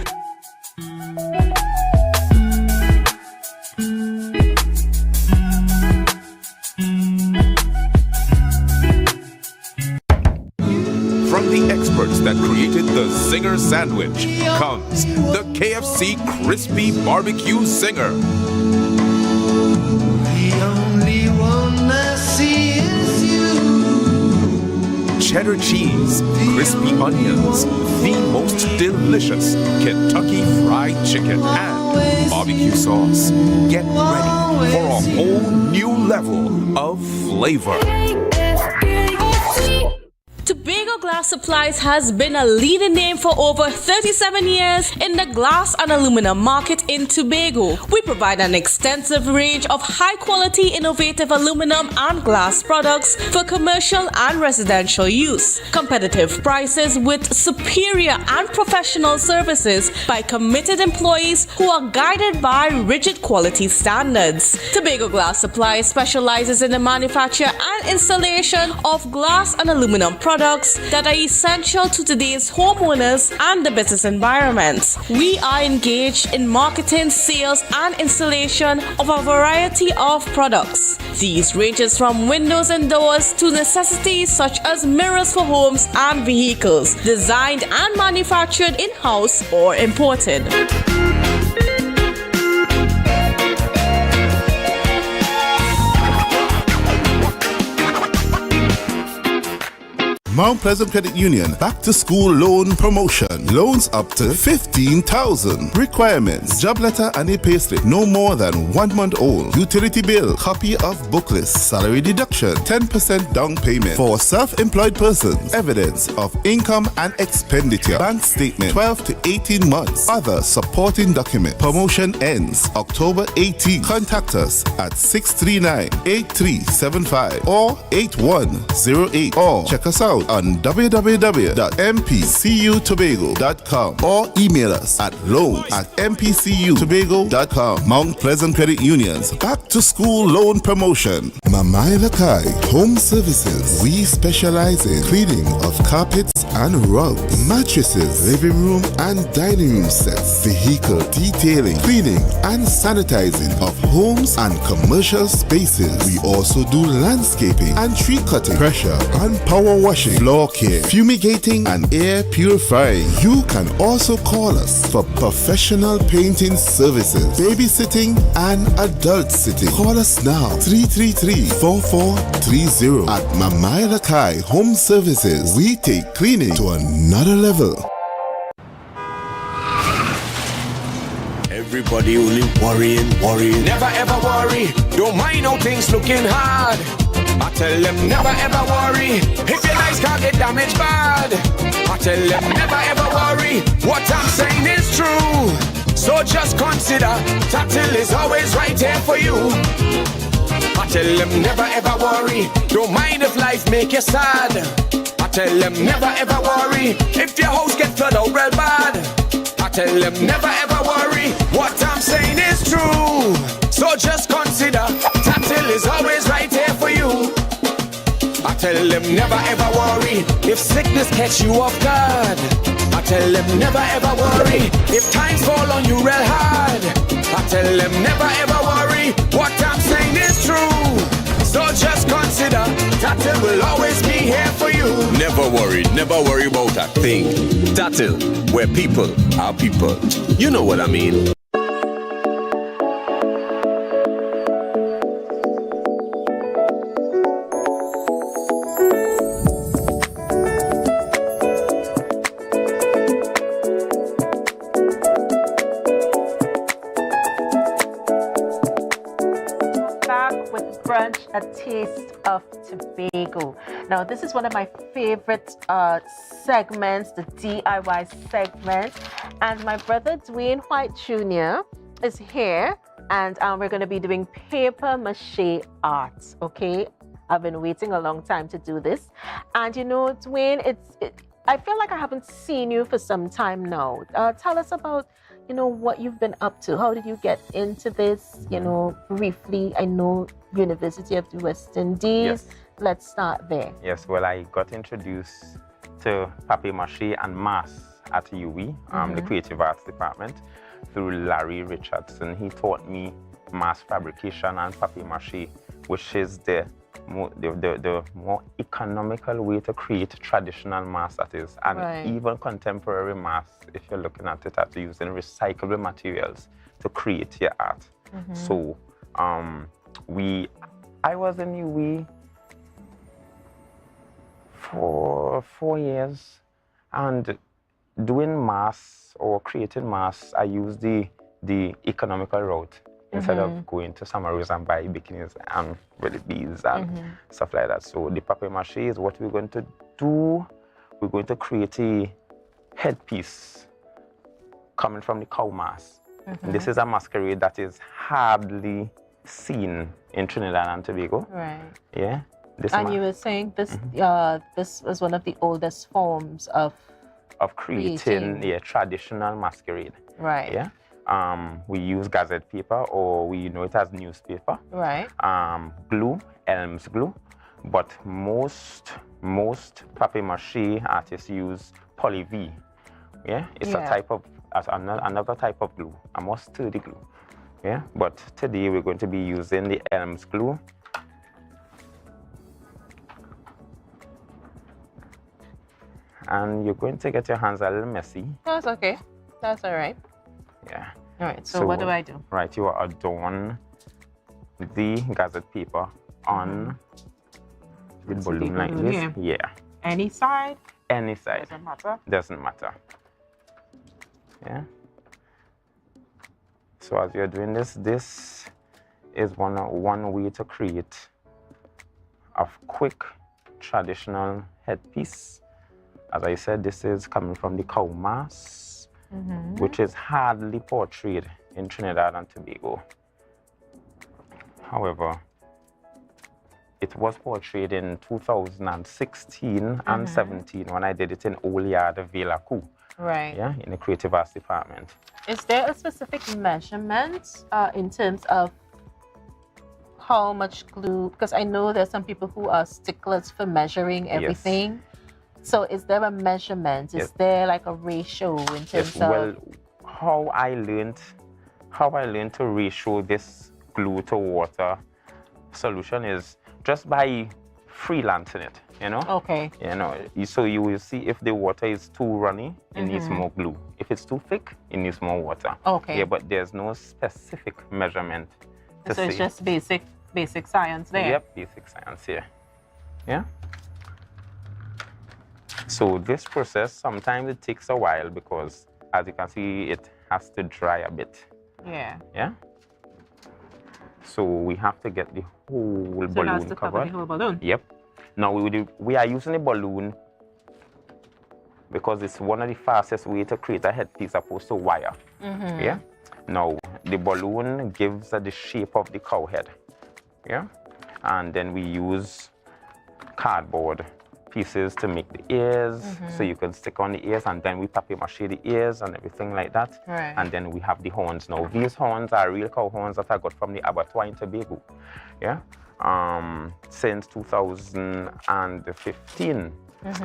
That created the Zinger sandwich comes the KFC Crispy Barbecue Zinger. The only one I see is you. Cheddar cheese, crispy onions, the most delicious Kentucky Fried Chicken, and barbecue sauce. Get ready for a whole new level of flavor. Tobago Glass Supplies has been a leading name for over 37 years in the glass and aluminum market in Tobago. We provide an extensive range of high-quality, innovative aluminum and glass products for commercial and residential use. Competitive prices with superior and professional services by committed employees who are guided by rigid quality standards. Tobago Glass Supplies specializes in the manufacture and installation of glass and aluminum products that are essential to today's homeowners and the business environment. We are engaged in marketing, sales, and installation of a variety of products. These ranges from windows and doors to necessities such as mirrors for homes and vehicles, designed and manufactured in-house or imported. Mount Pleasant Credit Union Back to School Loan Promotion. Loans up to 15,000. Requirements: job letter and a payslip no more than 1 month old. Utility bill, copy of book list, salary deduction, 10% down payment. For self-employed persons, evidence of income and expenditure, bank statement, 12 to 18 months. Other supporting document. Promotion ends October 18. Contact us at 639-8375 or 8108 or check us out on www.mpcutobago.com or email us at loan@mpcutobago.com. Mount Pleasant Credit Union's Back to School Loan Promotion. Mamai Lakai Home Services. We specialize in cleaning of carpets and rugs, mattresses, living room and dining room sets, vehicle detailing, cleaning and sanitizing of homes and commercial spaces. We also do landscaping and tree cutting, pressure and power washing, floor care, fumigating and air purifying. You can also call us for professional painting services, babysitting and adult sitting. Call us now 333-4430 at Mamai Lakai Home Services. We take cleaning to another level. Everybody only worrying. Never ever worry. Don't mind how things looking hard. I tell them never ever worry. If your nice car get damaged bad, I tell them never ever worry. What I'm saying is true. So just consider Tatil is always right here for you. I tell them never ever worry. Don't mind if life make you sad. I tell them never ever worry. If your house get flooded out real bad, I tell them never ever worry. What I'm saying is true. So just consider Tatil is always right here for you. I tell them never ever worry. If sickness catch you off guard, I tell them never ever worry. If times fall on you real hard, I tell them never ever worry. What I'm saying is true. So just consider Tatil will always be here for you. Never worry about a thing. Tatil, where people are people. You know what I mean. Brunch, a taste of Tobago. Now, this is one of my favorite segments, the DIY segment. And my brother Dwayne White Jr. is here, and we're going to be doing paper mache art. Okay, I've been waiting a long time to do this, and you know, Dwayne, I feel like I haven't seen you for some time now. Tell us about, you know, what you've been up to. How did you get into this? You know, briefly. I know University of the West Indies. Yes. Let's start there. Yes, well, I got introduced to papier-mâché and mass at UWI, the Creative Arts Department, through Larry Richardson. He taught me mass fabrication and papier-mâché, which is the more economical way to create traditional mass, that is, and even contemporary mass, if you're looking at it, at using recyclable materials to create your art. So I was in UWI for 4 years, and doing mass or creating mass, I used the economical route instead of going to Samaros and buy bikinis and really beads and stuff like that. So the papier-mâché is what we're going to do. We're going to create a headpiece coming from the cow mass. And this is a masquerade that is hardly seen in Trinidad and Tobago. Right. Yeah. And you were saying this this was one of the oldest forms of creating traditional masquerade. Right. Yeah. We use gazette paper, or we know it as newspaper. Right. Glue, Elms glue. but most papier-mâché artists use poly V. Yeah, it's a type of another type of glue, a more sturdy glue. Yeah, but today we're going to be using the Elms glue. And you're going to get your hands a little messy. That's okay. That's all right. Yeah. All right, so what do I do? Right, you adorn the gazette paper on the balloon like this. Yeah. Any side? Any side. Doesn't matter? Doesn't matter. Yeah. So as you're doing this, this is one way to create a quick traditional headpiece. As I said, this is coming from the cow mask, which is hardly portrayed in Trinidad and Tobago. However, it was portrayed in 2016 and 17 when I did it in Oliard Villa Coup. Right. Yeah, in the creative arts department. Is there a specific measurement in terms of how much glue? Because I know there's some people who are sticklers for measuring everything. Yes. So is there a measurement? Is there like a ratio in terms of? Well, how I learned to ratio this glue to water solution is just by freelancing it, you know? Okay. You know, so you will see if the water is too runny, it needs more glue. If it's too thick, it needs more water. Okay. Yeah, but there's no specific measurement to so it's just basic science there. Yep, basic science here. Yeah. So this process, sometimes it takes a while because, as you can see, it has to dry a bit. Yeah. Yeah. So we have to get the whole balloon it has to cover the whole balloon. Yep. Now we are using a balloon because it's one of the fastest way to create a headpiece opposed to wire. Yeah. Now the balloon gives the shape of the cow head. Yeah. And then we use cardboard pieces to make the ears, so you can stick on the ears, and then we papier-mâché the ears and everything like that. Right. And then we have the horns. Now these horns are real cow horns that I got from the abattoir in Tobago. Yeah. Since 2015,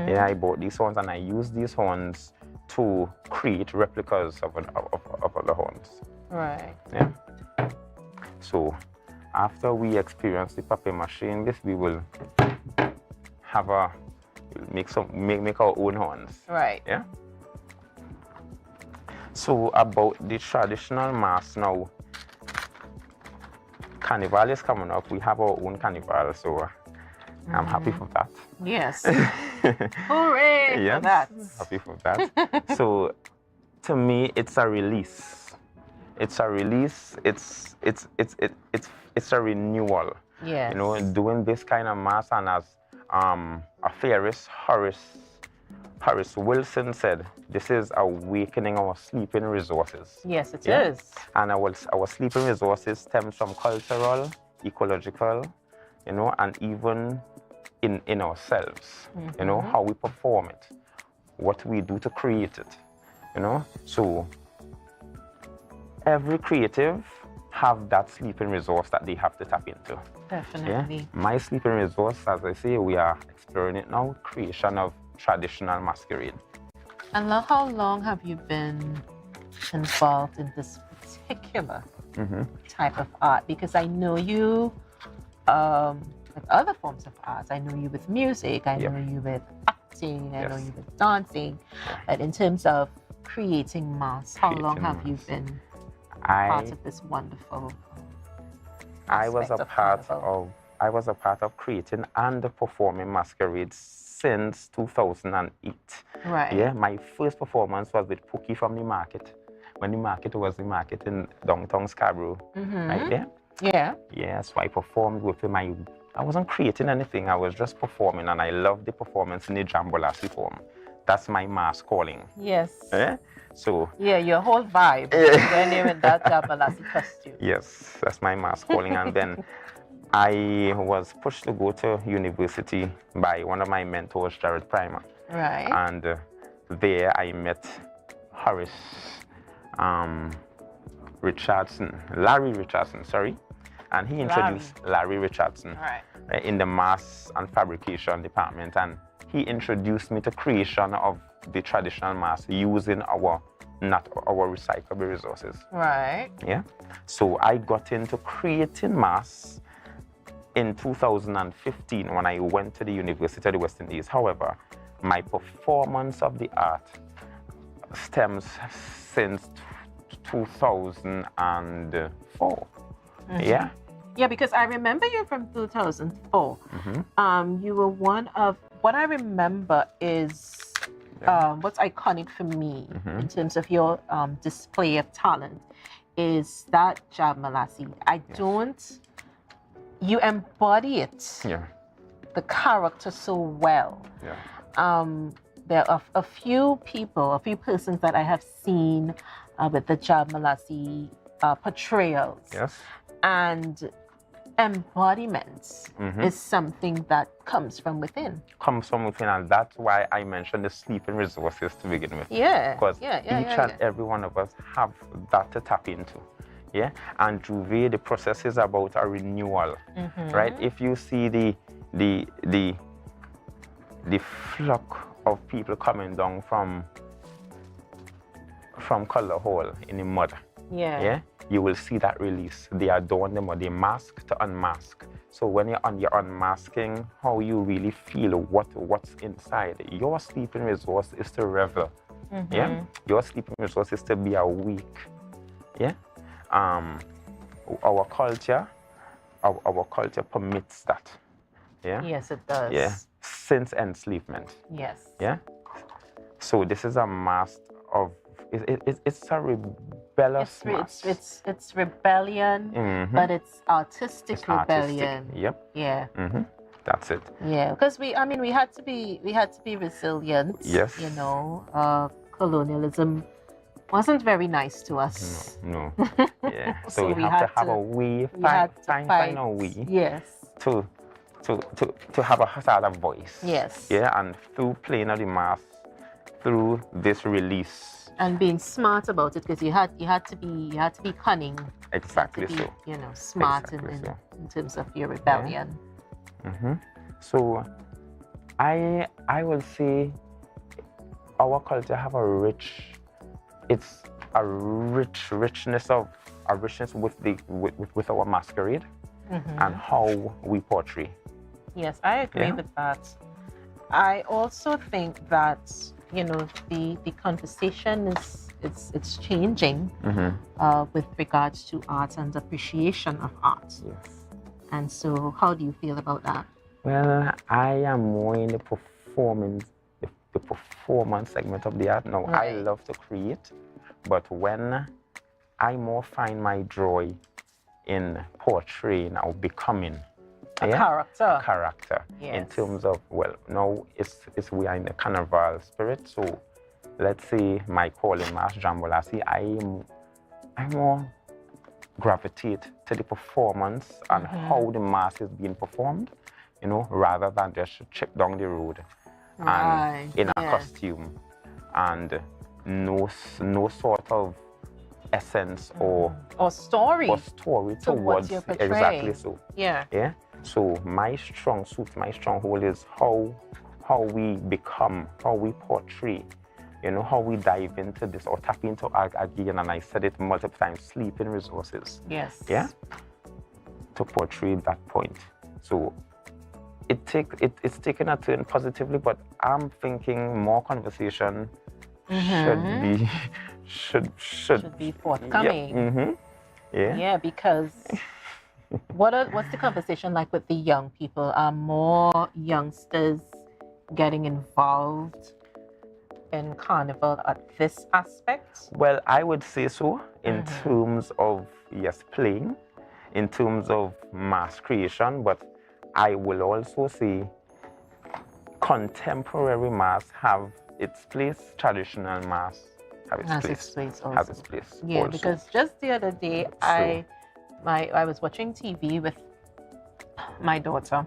yeah, I bought these horns and I use these horns to create replicas of other horns. Right. Yeah. So after we experience the papier-mâché in this, we will have make our own horns. Right. Yeah. So about the traditional mask now, Carnival is coming up. We have our own Carnival, so I'm happy for that. Yes. Hooray for that. Happy for that. So to me, it's a release. It's a release. It's a renewal. Yes. You know, doing this kind of mask, and as a theorist, Horace Wilson said, this is awakening our sleeping resources. Yes, it is. And our sleeping resources stems from cultural, ecological, you know, and even in ourselves, you know, how we perform it, what we do to create it, you know. So every creative have that sleeping resource that they have to tap into. Definitely. Yeah? My sleeping resource, as I say, we are exploring it now, creation of traditional masquerade. And how long have you been involved in this particular type of art? Because I know you with other forms of art. I know you with music, I know you with acting, I know you with dancing. But in terms of creating masks, how long have you been part of this wonderful I was a part of creating and performing masquerades since 2008. Right. Yeah, my first performance was with Pookie from the market, when the market was the market in downtown Scarborough, right there. Yeah. Yeah, so I performed with him. I wasn't creating anything, I was just performing, and I loved the performance in the Jambolasi form. That's my mask calling. Yes. Yeah? So yeah, your whole vibe when you're in that Jambalasi costume. Yes, that's my mask calling. And then I was pushed to go to university by one of my mentors, Jared Primer. Right. And there I met Larry Richardson, sorry. And he introduced Larry Richardson in the mass and fabrication department. And he introduced me to creation of the traditional mask using our recyclable resources. Right. Yeah. So I got into creating masks in 2015 when I went to the University of the West Indies. However, my performance of the art stems since 2004. Yeah. Yeah, because I remember you from 2004. You were one of, what I remember is what's iconic for me in terms of your display of talent is that Jab Malassi. You embody it, the character so well. There are a few persons that I have seen with the Jab Malassi portrayals. And embodiment is something that comes from within. Comes from within, and that's why I mentioned the sleeping resources to begin with. Because each and every one of us have that to tap into. Yeah, and Juve, the process is about a renewal, right? If you see the flock of people coming down from Color Hall in the mud, you will see that release. They adorn them or they mask to unmask. So when you're unmasking how you really feel what's inside, your sleeping resource is to revel. Your sleeping resource is to be awake. Our culture permits that. Yes, it does. Since enslavement. So this is a mask of it's a rebellious mask. It's rebellion, but it's artistic rebellion. That's it. Because we had to be resilient. You know, colonialism wasn't very nice to us. No. So we have to have a way, find a way. To have a other voice. And through playing of the mask, through this release. And being smart about it, because you had to be cunning. Exactly to be, so. You know, smart in terms of your rebellion. So I will say our culture have a richness with our masquerade and how we portray. Yes, I agree with that. I also think that, you know, the conversation it's changing with regards to art and appreciation of art. And so how do you feel about that? Well, I am more in the performance segment of the art now. I love to create, but when I more find my joy in portraying or becoming a character. In terms of, well, now we are in the carnival spirit, so let's say my calling Mass Jambolasi, I more gravitate to the performance and how the mass is being performed, you know, rather than just check down the road and in a costume and no sort of essence or story towards you're portraying. Exactly so. So my strong suit, my stronghold is how we become, how we portray, you know, how we dive into this or tap into again, and I said it multiple times, sleeping resources. To portray that point. So it's taken a turn positively, but I'm thinking more conversation should be forthcoming. Because what's the conversation like with the young people? Are more youngsters getting involved in carnival at this aspect? Well, I would say so in terms of playing, in terms of mass creation, but I will also say contemporary mass have its place, traditional mass has its place also. Because just the other day I was watching TV with my daughter,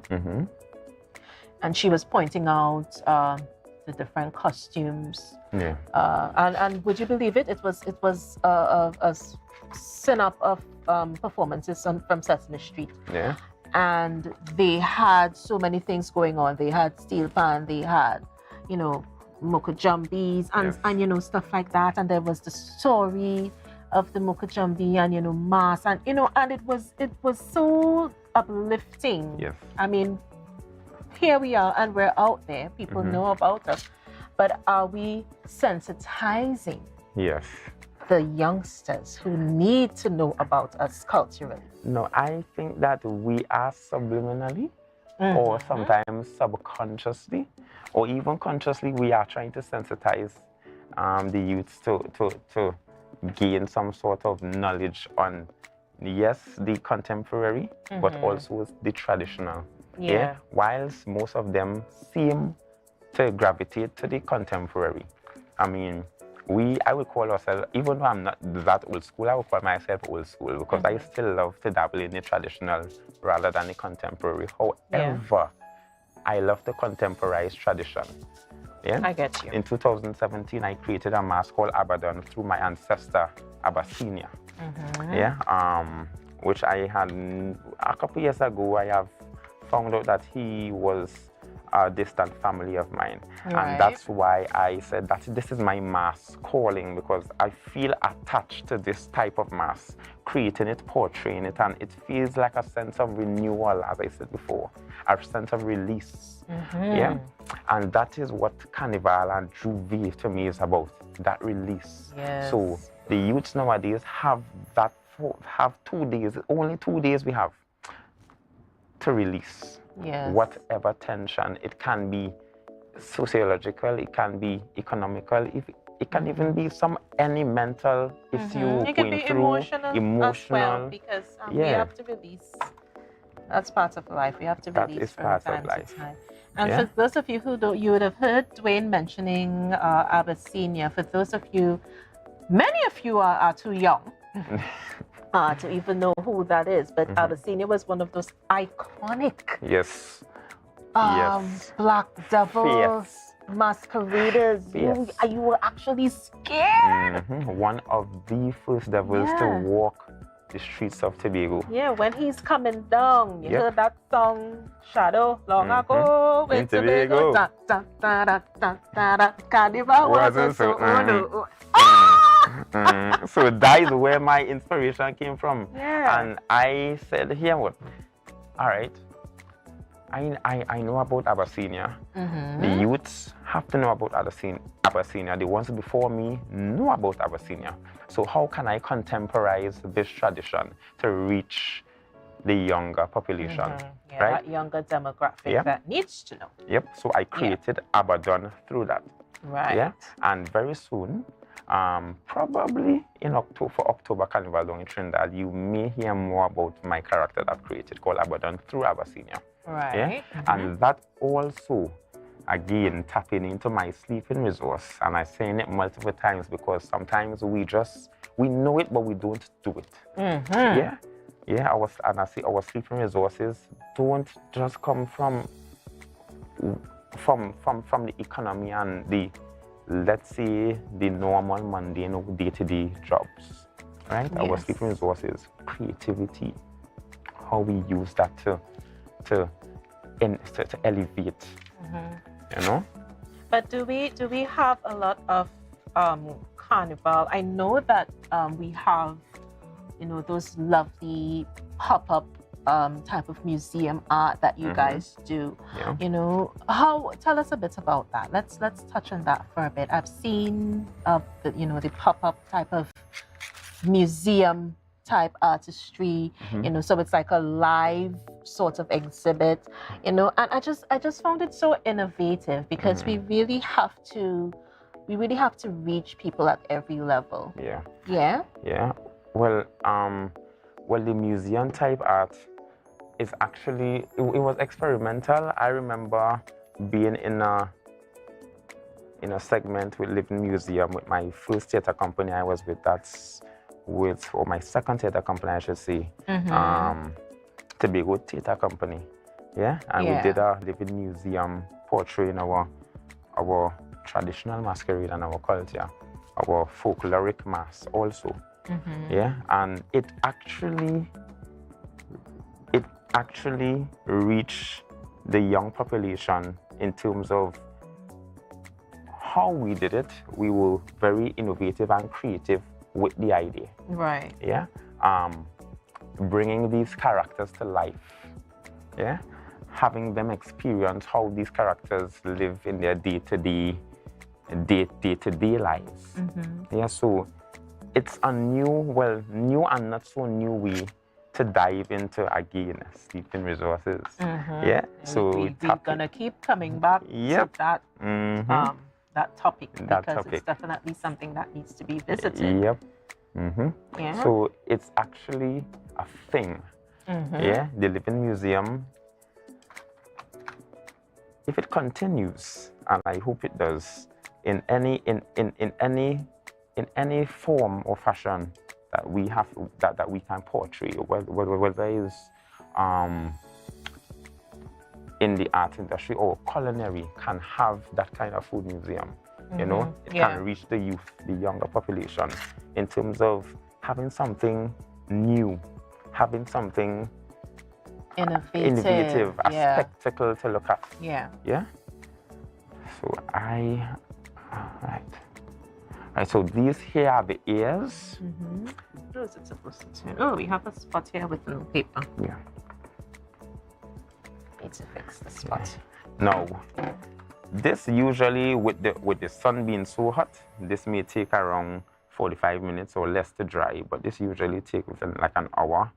and she was pointing out the different costumes. And would you believe it? It was a synop of performances from Sesame Street. Yeah. And they had so many things going on. They had steel pan, they had, you know, mokajumbies and stuff like that. And there was the story of the mokajumbi and, mass and, and it was so uplifting. Yes. I mean, here we are and we're out there. People know about us. But are we sensitizing Yes. the youngsters who need to know about us culturally? No, I think that we are subliminally or sometimes subconsciously or even consciously we are trying to sensitize the youths to gain some sort of knowledge on, yes, the contemporary, but also the traditional. Yeah. Whilst most of them seem to gravitate to the contemporary. I mean, I would call ourselves, even though I'm not that old school, I would call myself old school because I still love to dabble in the traditional rather than the contemporary. However, I love to contemporize tradition. Yeah? I get you. In 2017, I created a mask called Abaddon through my ancestor, Abyssinia. Which I had a couple years ago. I have found out that he was a distant family of mine. Right. And that's why I said that this is my mass calling because I feel attached to this type of mass, creating it, portraying it, and it feels like a sense of renewal, as I said before, a sense of release. Yeah. And that is what Carnival and Juve to me is about, that release. Yes. So the youths nowadays have 2 days, only 2 days we have to release. Yes. Whatever tension. It can be sociological, it can be economical, it can even be any mental issue It can going be through. emotional as well because we have to release. That's part of life. We have to release That is from part time of life. to time. And for those of you who don't, you would have heard Dwayne mentioning Abyssinia. For those of you, many of you are too young to even know who that is. But Abyssinia was one of those iconic black devils, masqueraders. You were actually scared. One of the first devils to walk the streets of Tobago. Yeah, when he's coming down, you heard that song, Shadow, long ago, in Tobago. Carnival wasn't so So that is where my inspiration came from. Yeah. And I said, here what? All right. I know about Abyssinia. The youths have to know about Abyssinia. The ones before me know about Abyssinia. So how can I contemporize this tradition to reach the younger population? Yeah, right? that younger demographic that needs to know. Yep. So I created Abaddon through that. Right. Yeah. And very soon, probably in October Carnival down in Trinidad, you may hear more about my character that I've created called Abaddon through Abyssinia. Right. Yeah? And that also, again, tapping into my sleeping resource. And I'm saying it multiple times because sometimes we know it, but we don't do it. Yeah. Yeah. Our sleeping resources don't just come from the economy and the, let's say, the normal mundane day-to-day jobs, right? Yes. Our sleeping resources, creativity, how we use that to elevate, you know? But do we have a lot of carnival? I know that we have, those lovely pop-up type of museum art that you guys do. Yeah. Tell us a bit about that. Let's touch on that for a bit. I've seen the pop-up type of museum type artistry, so it's like a live sort of exhibit, and I just found it so innovative because we really have to reach people at every level. Yeah. Well, the museum type art is actually, it was experimental. I remember being in a segment with Living Museum with my first theater company I was with. Or my second theater company, I should say, Tobago Theater Company. Yeah, and we did a Living Museum portraying our traditional masquerade and our culture, our folkloric mass also. Yeah, and it actually reached the young population in terms of how we did it. We were very innovative and creative with the idea. Right. Yeah. Bringing these characters to life. Yeah. Having them experience how these characters live in their day-to-day lives. Yeah. So it's a new and not so new way to dive into again sleeping resources. Yeah. So we're gonna keep coming back to that that topic because it's definitely something that needs to be visited. Yep. Yeah. So it's actually a thing. Yeah. The Living Museum, if it continues, and I hope it does, in any form or fashion that we have that we can portray, whether it's in the art industry or culinary, can have that kind of food museum. You know, it can reach the youth, the younger population, in terms of having something new, having something innovative, a spectacle to look at. Yeah. Yeah. So right, so these here are the ears. How is it supposed to turn? Oh, we have a spot here with no paper. Yeah. Need to fix the spot. Now, this usually with the sun being so hot, this may take around 45 minutes or less to dry, but this usually takes within like an hour,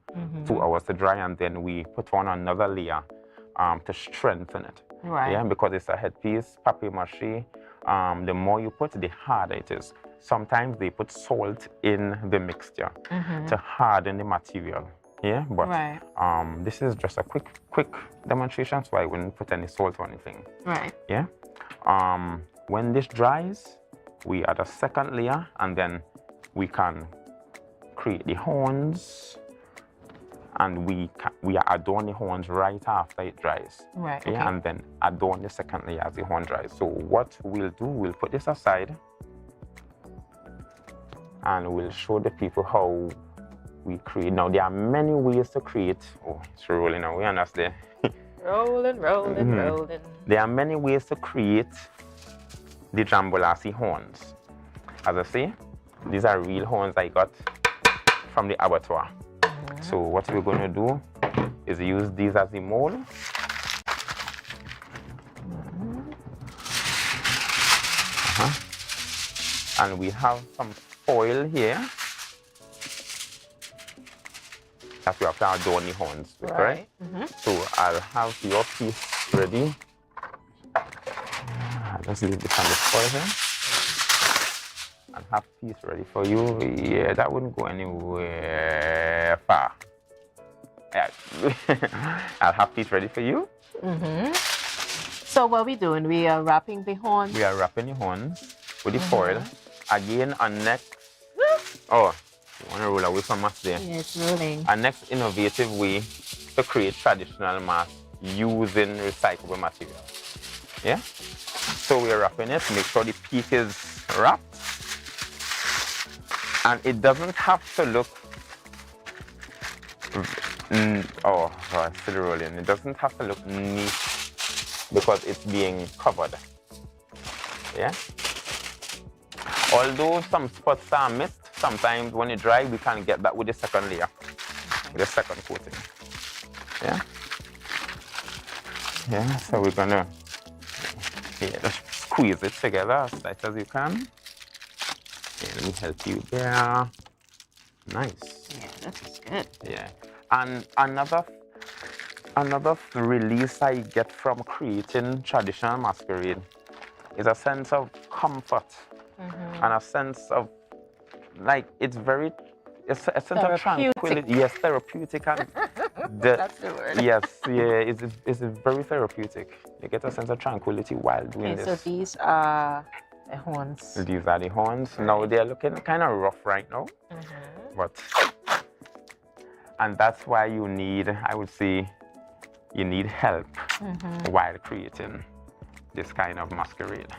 2 hours to dry, and then we put on another layer to strengthen it. Right. Yeah, because it's a headpiece, papier-mâché. The more you put, the harder it is. Sometimes they put salt in the mixture to harden the material. Yeah, but this is just a quick demonstration, so I wouldn't put any salt or anything. Right. Yeah. When this dries, we add a second layer, and then we can create the horns, and we adorn the horns right after it dries. Right. Yeah, and then adorn the second layer as the horn dries. So what we'll do, we'll put this aside, and we'll show the people how we create. Now, there are many ways to create. Oh, it's rolling away on us there. Rolling. There are many ways to create the jambolasi horns. As I say, these are real horns I got from the abattoir. So what we're going to do is use these as the mold. And we have some foil here that we have to adorn the horns with, right? So I'll have your piece ready. Let's leave this on the foil here. And have piece ready for you. Yeah, that wouldn't go anywhere far. Yeah. I'll have piece ready for you. So what are we doing? We are wrapping the horns. We are wrapping the horns with the foil. Again, our next. Oh, you want to roll away from us there? Yeah, it's rolling. Our next innovative way to create traditional masks using recyclable material. Yeah. So we are wrapping it. Make sure the peak is wrapped. And it doesn't have to look, it's still rolling. It doesn't have to look neat because it's being covered. Yeah? Although some spots are missed, sometimes when it dries, we can get that with the second layer, with the second coating. Yeah? Yeah, so we're gonna just squeeze it together as tight as you can. Yeah, let me help you there. Nice. Yeah, that's good. Yeah. And another release I get from creating traditional masquerade is a sense of comfort and a sense of, like, it's a sense of tranquility. Yes, therapeutic. And that's the word. Yes, yeah, it's very therapeutic. You get a sense of tranquility while doing this. So these are the horns. These are the horns. Now they're looking kind of rough right now, and that's why you need, I would say, you need help while creating this kind of masquerade.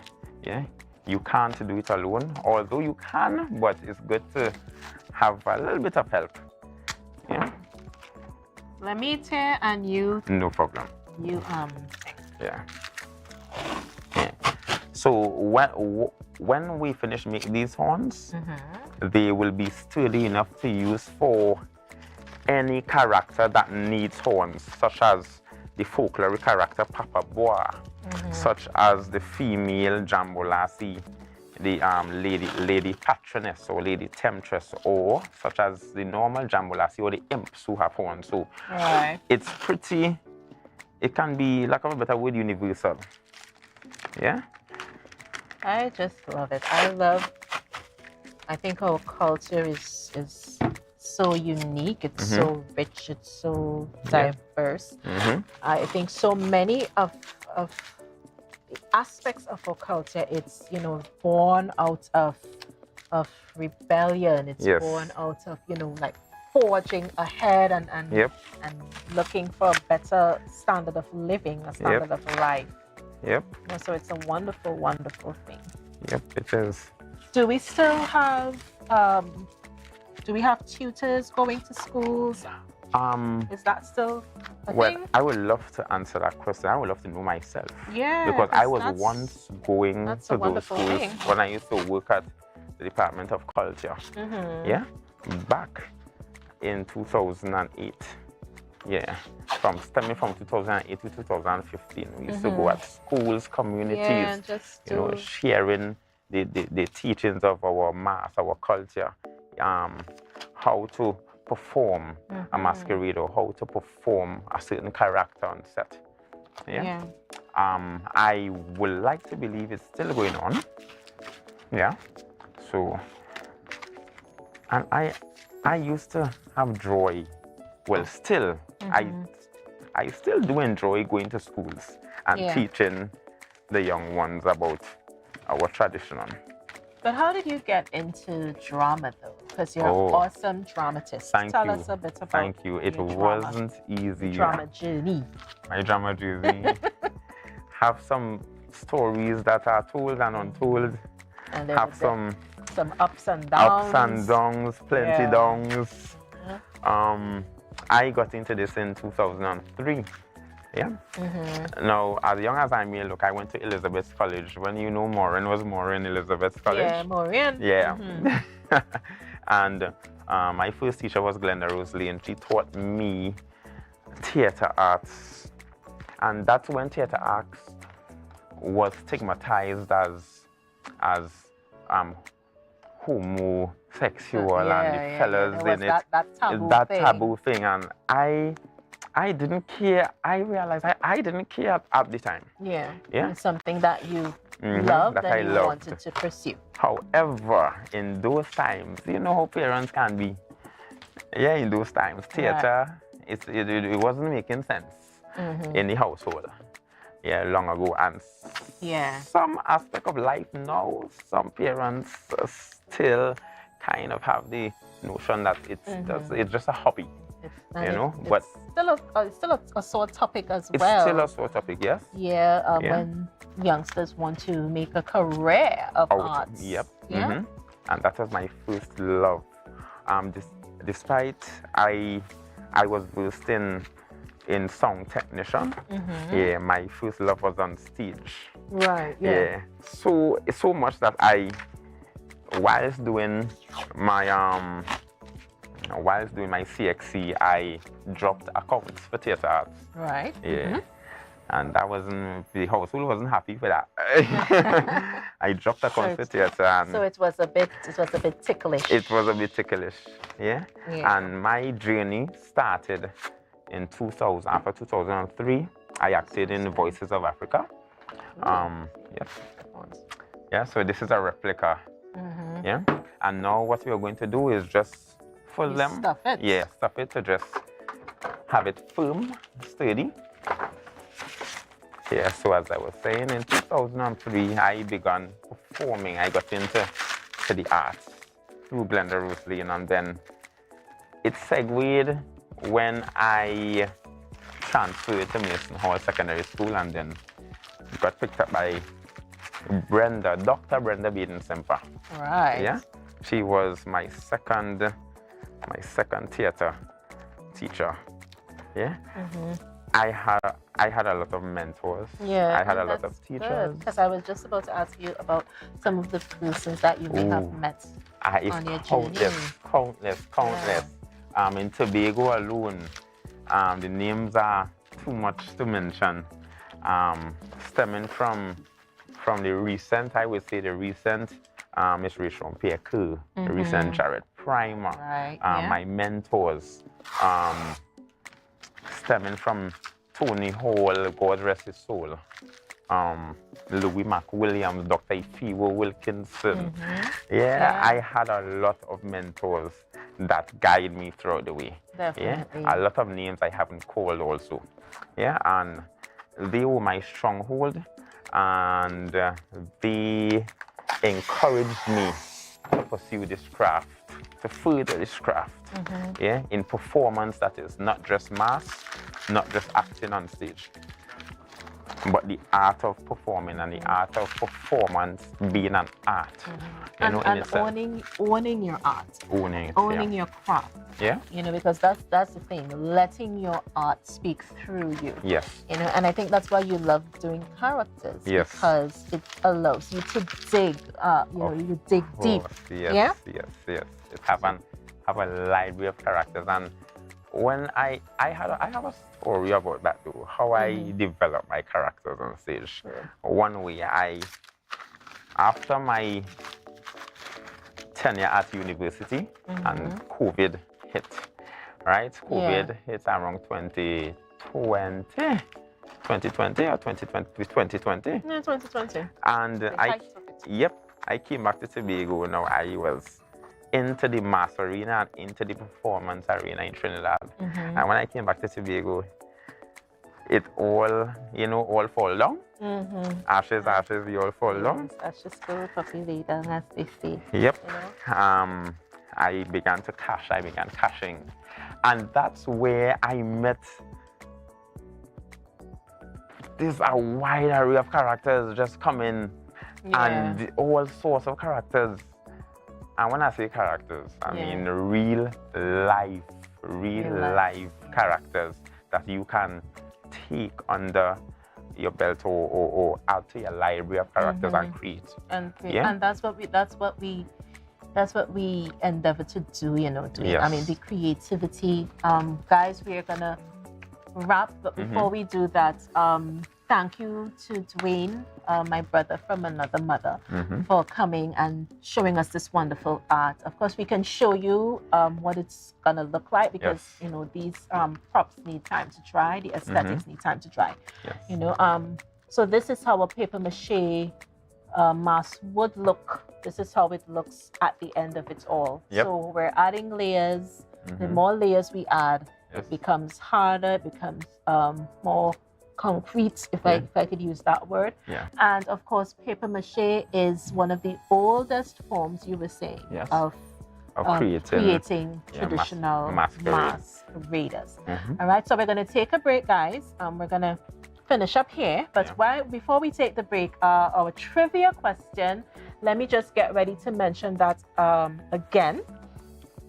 Yeah, you can't do it alone, although you can, but it's good to have a little bit of help. Yeah. Let me tear and you. No problem. You Yeah. Yeah. So when we finish making these horns, they will be sturdy enough to use for any character that needs horns, such as the folkloric character Papa Boa, such as the female Jambolassi, the lady patroness or lady temptress, or such as the normal Jambolassi or the imps who have horns. So it's pretty, it can be, like a better word, universal. Yeah? I just love it. I think our culture is so unique, it's so rich, it's so diverse. I think so many of the aspects of our culture, it's, you know, born out of rebellion. It's born out of, you know, like forging ahead and looking for a better standard of living, a standard of life. Yep. You know, so it's a wonderful, wonderful thing. Yep, it is. Do we still have tutors going to schools? Is that still a thing? I would love to answer that question. I would love to know myself. Yeah. Because I was once going to those schools thing. when I used to work at the Department of Culture. Yeah. Back in 2008. Yeah. Stemming from 2008 to 2015. We used to go at schools, communities, you know, sharing the teachings of our mass, our culture, how to perform a masquerade or how to perform a certain character on set. Yeah. I would like to believe it's still going on. Yeah. So, and I used to have joy. Well, still, I still do enjoy going to schools and teaching the young ones about our tradition. But how did you get into drama, though? Because you're an awesome dramatist. Tell us a bit about Thank you. It wasn't easy. Drama journey. My drama journey. Have some stories that are told and untold. And have some ups and downs. Ups and downs, plenty downs. I got into this in 2003. Yeah. Now, as young as I may look, I went to Elizabeth College. When you know Maureen was Maureen Elizabeth College. Yeah, Maureen. Yeah. And my first teacher was Glenda Rosalie, and she taught me theater arts. And that's when theater arts was stigmatized as homosexual and the fellas in it. That taboo thing. And I didn't care. I realized I didn't care at the time. Yeah. Yeah. It's something that you loved that and I you wanted to pursue. However, in those times, you know how parents can be. Yeah, in those times, theater, it wasn't making sense in the household. Yeah, long ago. And some aspect of life now, some parents still kind of have the notion that it's just a hobby. You know, but it's still a sore topic as well. It's still a sore topic, yes. Yeah, when youngsters want to make a career of arts. Yep. Yeah. And that was my first love. Despite I was versed in sound technician. Yeah, my first love was on stage. Right. Yeah. So much that whilst doing my CXC, I dropped accounts for theater arts. Right. Yeah. And the household wasn't happy for that. I dropped accounts for theater. And so it was a bit ticklish. It was a bit ticklish. Yeah. And my journey started in 2000. After 2003, I acted in Voices of Africa. Yeah. So this is a replica. Yeah. And now what we are going to do is just full them. Stuff it. Yeah, stuff it to just have it firm, sturdy. Yeah, so as I was saying, in 2003, I began performing. I got into the arts through Glenda Rosalie, and then it segued when I transferred to Mason Hall Secondary School, and then got picked up by Dr. Brenda Baden-Semper. Right. Yeah. She was my second my second theater teacher. Yeah. Mm-hmm. I had a lot of mentors. Yeah, I had a lot of teachers. Because I was just about to ask you about some of the persons that you may have met on your journey. Countless. In Tobago alone, the names are too much to mention. Stemming from the recent, I would say the recent Miss Rachel Pierre, the recent Jared Primer, my mentors. Stemming from Tony Hall, God rest his soul, Louis McWilliams, Dr. Ifewo Wilkinson. I had a lot of mentors that guide me throughout the way. Definitely. A lot of names I haven't called also. And they were my stronghold, and they encouraged me to pursue this craft, to further this craft. In performance that is not just mass, not just acting on stage, but the art of performing and the art of performance being an art. And owning your art, owning your craft. Because that's the thing, letting your art speak through you. And I think that's why you love doing characters. Because it allows you to dig. You dig deep. It have a library of characters, and when I have a story about that too, how I develop my characters on stage. One way, after my tenure at university and COVID hit, right? COVID hit around 2020 or 2020. Yeah, 2020. And I came back to Tobago. Now I was into the mass arena and into the performance arena in Trinidad. And when I came back to Tobago, it all fall down. Ashes, we all fall down. Ashes go, puppy lay down, as they say. I began to cash. I began cashing. And that's where I met there's a wide array of characters just coming and all sorts of characters. And when I say characters, I mean real life characters that you can take under your belt or add to your library of characters and create. And that's what we endeavor to do, I mean, the creativity. Guys, we are gonna wrap, but before we do that, thank you to Dwayne, my brother from another mother, for coming and showing us this wonderful art. Of course, we can show you what it's gonna look like because these props need time to dry, the aesthetics need time to dry. So this is how a paper mache mask would look. This is how it looks at the end of it all. So we're adding layers. The more layers we add, it becomes harder, it becomes more concrete, if I could use that word. And of course, paper mache is one of the oldest forms, you were saying, of creating traditional masqueraders. All right, so we're going to take a break, guys. We're going to finish up here, but before we take the break, our trivia question, let me just get ready to mention that again.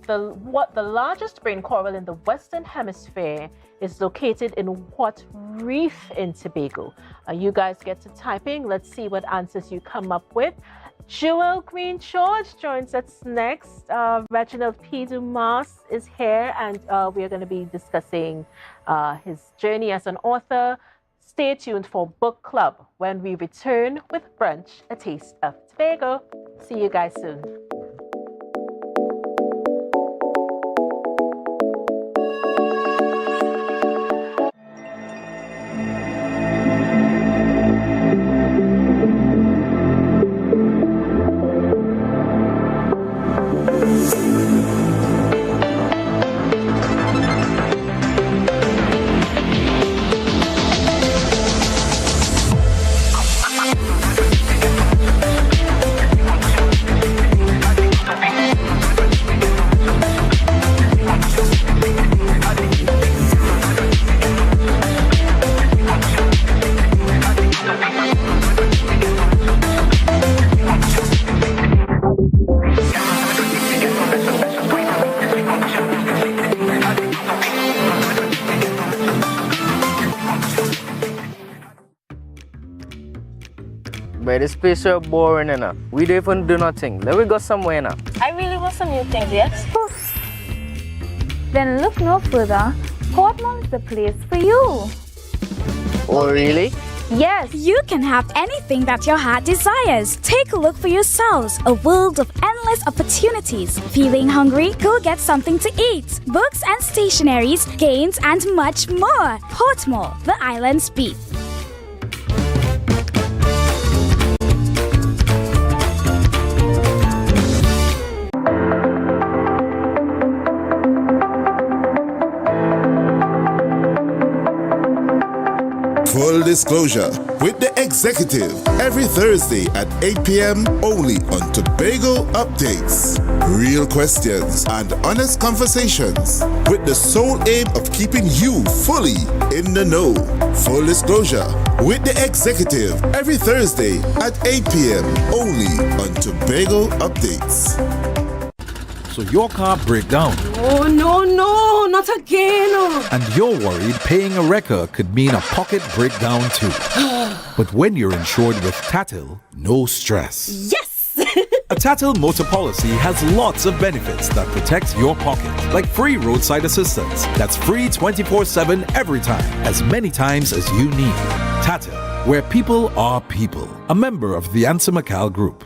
The largest brain coral in the Western Hemisphere is located in what reef in Tobago? You guys get to typing. Let's see what answers you come up with. Jewel Green George joins us next. Reginald P. Dumas is here, and we are going to be discussing his journey as an author. Stay tuned for Book Club when we return with Brunch, A Taste of Tobago. See you guys soon. but this place is boring enough. We don't even do nothing. Let me go somewhere now. I really want some new things, yes? Then look no further. Portmore is the place for you. Oh, really? Yes. You can have anything that your heart desires. Take a look for yourselves. A world of endless opportunities. Feeling hungry? Go get something to eat. Books and stationeries, games, and much more. Portmore, the island's beat. Full disclosure with the executive every Thursday at 8 p.m. only on Tobago Updates. Real questions and honest conversations with the sole aim of keeping you fully in the know. Full disclosure with the executive every Thursday at 8 p.m. only on Tobago Updates. So your car break down. Oh, no, not again. And you're worried paying a wrecker could mean a pocket breakdown too. But when you're insured with Tatil, no stress. Yes! A Tatil motor policy has lots of benefits that protect your pocket, like free roadside assistance. That's free 24/7 every time, as many times as you need. Tatil, where people are people. A member of the Ansa McCall Group.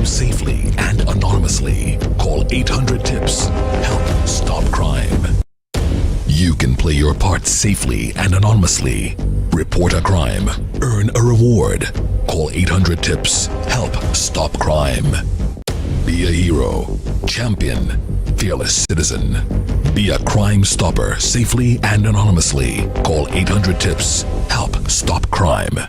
Safely and anonymously. Call 800-TIPS. Help stop crime. You can play your part safely and anonymously. Report a crime. Earn a reward. Call 800-TIPS. Help stop crime. Be a hero. Champion. Fearless citizen. Be a crime stopper safely and anonymously. Call 800-TIPS. Help stop crime.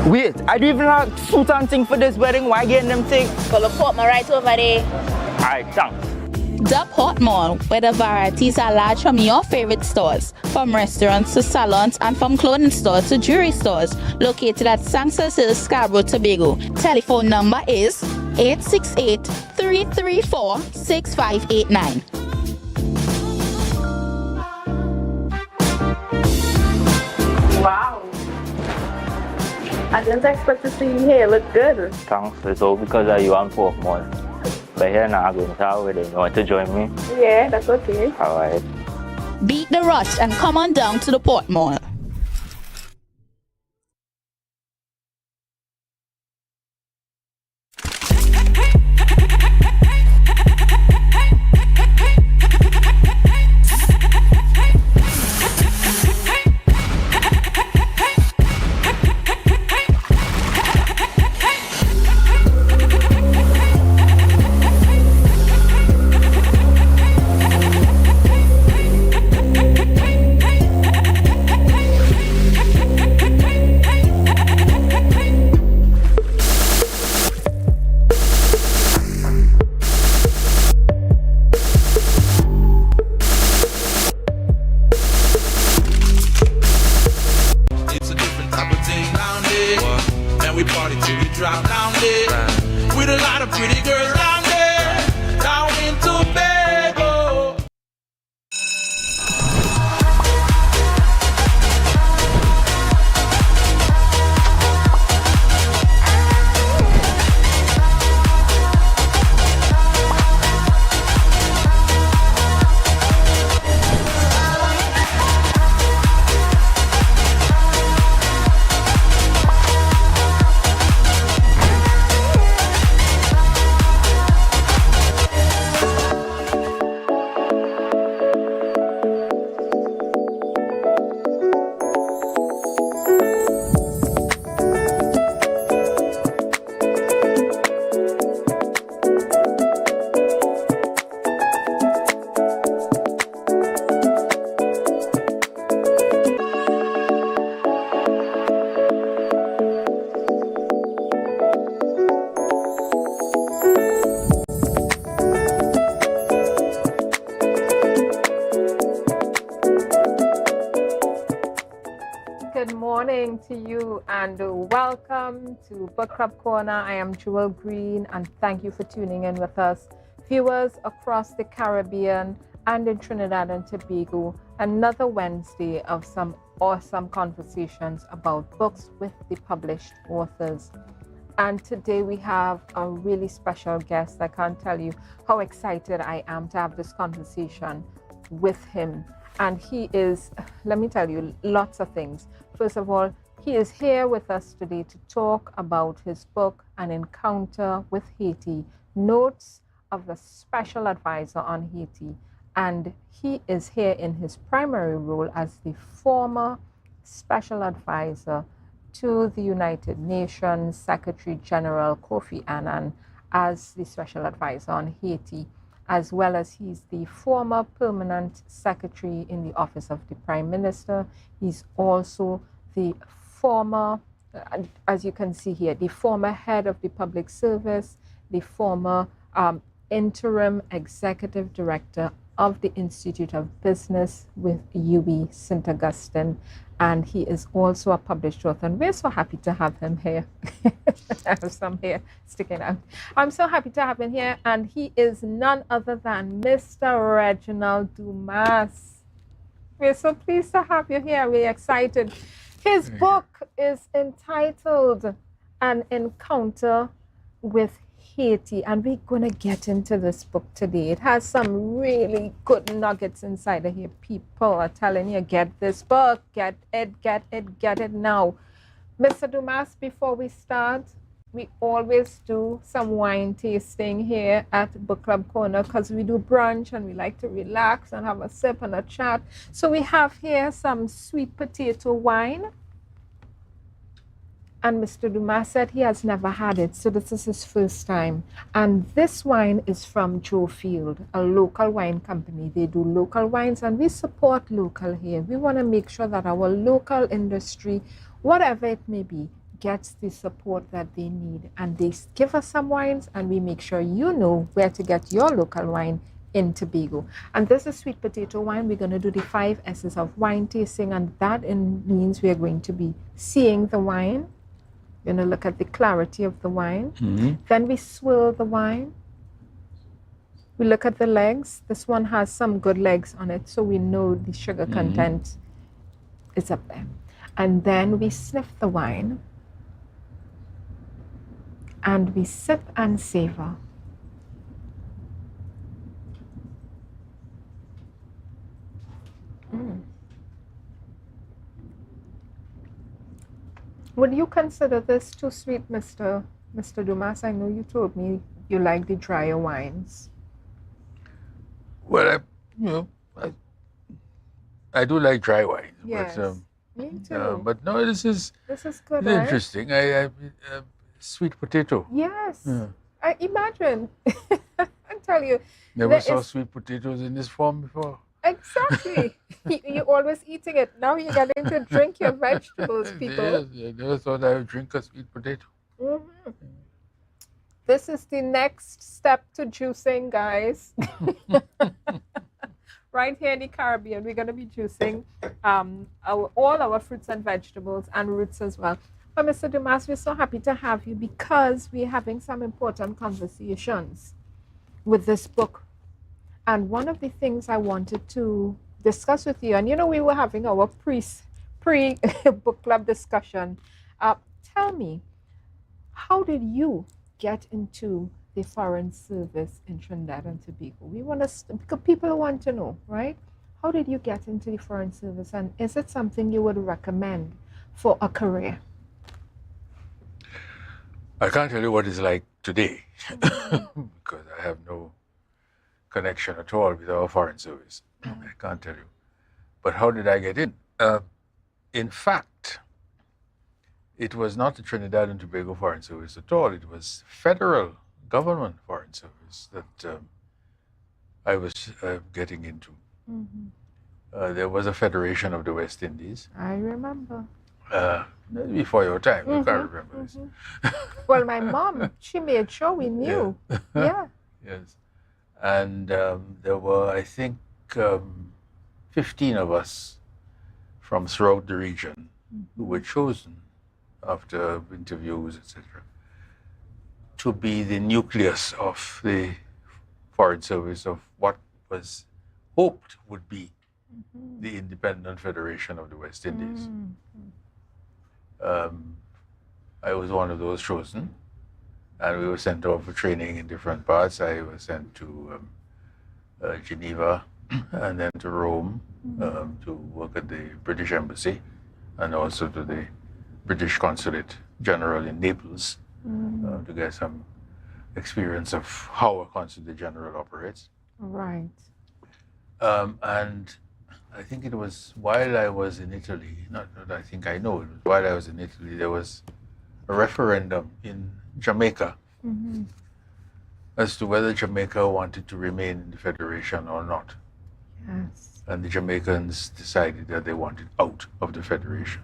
Wait, I don't even have suit and thing for this wedding. Why getting them thing? Call the Portmore right over there. Alright, thanks. The Portmore, where the varieties are large from your favorite stores, from restaurants to salons and from clothing stores to jewelry stores, located at Sanctus Hill, Scarborough, Tobago. Telephone number is 868-334-6589. Wow. I didn't expect to see you here. Look good. Thanks. It's all because of you and Portmore. But here now, I'm going to have with you. You want to join me? Yeah, that's okay. All right. Beat the rush and come on down to the Portmore. to you and welcome to Book Club Corner. I am Jewel Green and thank you for tuning in with us. Viewers across the Caribbean and in Trinidad and Tobago, another Wednesday of some awesome conversations about books with the published authors. And today we have a really special guest. I can't tell you how excited I am to have this conversation with him. And he is, let me tell you, lots of things. First of all, he is here with us today to talk about his book, An Encounter with Haiti, Notes of the Special Advisor on Haiti. And he is here in his primary role as the former Special Advisor to the United Nations Secretary General Kofi Annan as the Special Advisor on Haiti, as well as he's the former Permanent Secretary in the Office of the Prime Minister. He's also the former, as you can see here, the former head of the Public Service, the former interim executive director of the Institute of Business with UB St. Augustine. And he is also a published author. And we're so happy to have him here. I have some hair sticking out. I'm so happy to have him here. And he is none other than Mr. Reginald Dumas. We're so pleased to have you here. We're excited. His book is entitled An Encounter with Haiti, and we're going to get into this book today. It has some really good nuggets inside of here. People are telling you, get this book, get it now. Mr. Dumas, before we start, we always do some wine tasting here at Book Club Corner because we do brunch and we like to relax and have a sip and a chat. So we have here some sweet potato wine. And Mr. Dumas said he has never had it, so this is his first time. And this wine is from Joe Field, a local wine company. They do local wines, and we support local here. We want to make sure that our local industry, whatever it may be, gets the support that they need. And they give us some wines, and we make sure you know where to get your local wine in Tobago. And this is sweet potato wine. We're going to do the 5 S's of wine tasting, and that means we are going to be seeing the wine. We're going to look at the clarity of the wine. Then we swirl the wine. We look at the legs. This one has some good legs on it, so we know the sugar content is up there. And then we sniff the wine. And we sip and savor. Would you consider this too sweet, Mr. Dumas? I know you told me you like the drier wines. Well, I do like dry wines. Yes, but, me too. But no, this is good, right? interesting. Sweet potato. Yes. Yeah. I imagine. I tell you. Never saw sweet potatoes in this form before. Exactly. You're always eating it. Now you're getting to drink your vegetables, people. Yes, I never thought I would drink a sweet potato. This is the next step to juicing, guys. Right here in the Caribbean, we're going to be juicing all our fruits and vegetables and roots as well. But Mr. Dumas, we're so happy to have you because we're having some important conversations with this book. And one of the things I wanted to discuss with you, and we were having our pre-book club discussion. Tell me, how did you get into the Foreign Service in Trinidad and Tobago? Because people want to know, right? How did you get into the Foreign Service, and is it something you would recommend for a career? I can't tell you what it's like today because I have no connection at all with our Foreign Service. I can't tell you. But how did I get in? In fact, it was not the Trinidad and Tobago Foreign Service at all. It was federal government Foreign Service that I was getting into. There was a Federation of the West Indies. I remember. Before your time, you can't remember this. Well, my mom, she made sure we knew. Yeah. Yes. And there were, I think, 15 of us from throughout the region who were chosen after interviews, etc., to be the nucleus of the Foreign Service of what was hoped would be the independent Federation of the West Indies. I was one of those chosen, and we were sent off for training in different parts. I was sent to Geneva and then to Rome to work at the British Embassy and also to the British Consulate General in Naples to get some experience of how a Consulate General operates. Right. And I think it was while I was in Italy, not that I think I know, it was while I was in Italy, there was a referendum in Jamaica as to whether Jamaica wanted to remain in the Federation or not. Yes. And the Jamaicans decided that they wanted out of the Federation.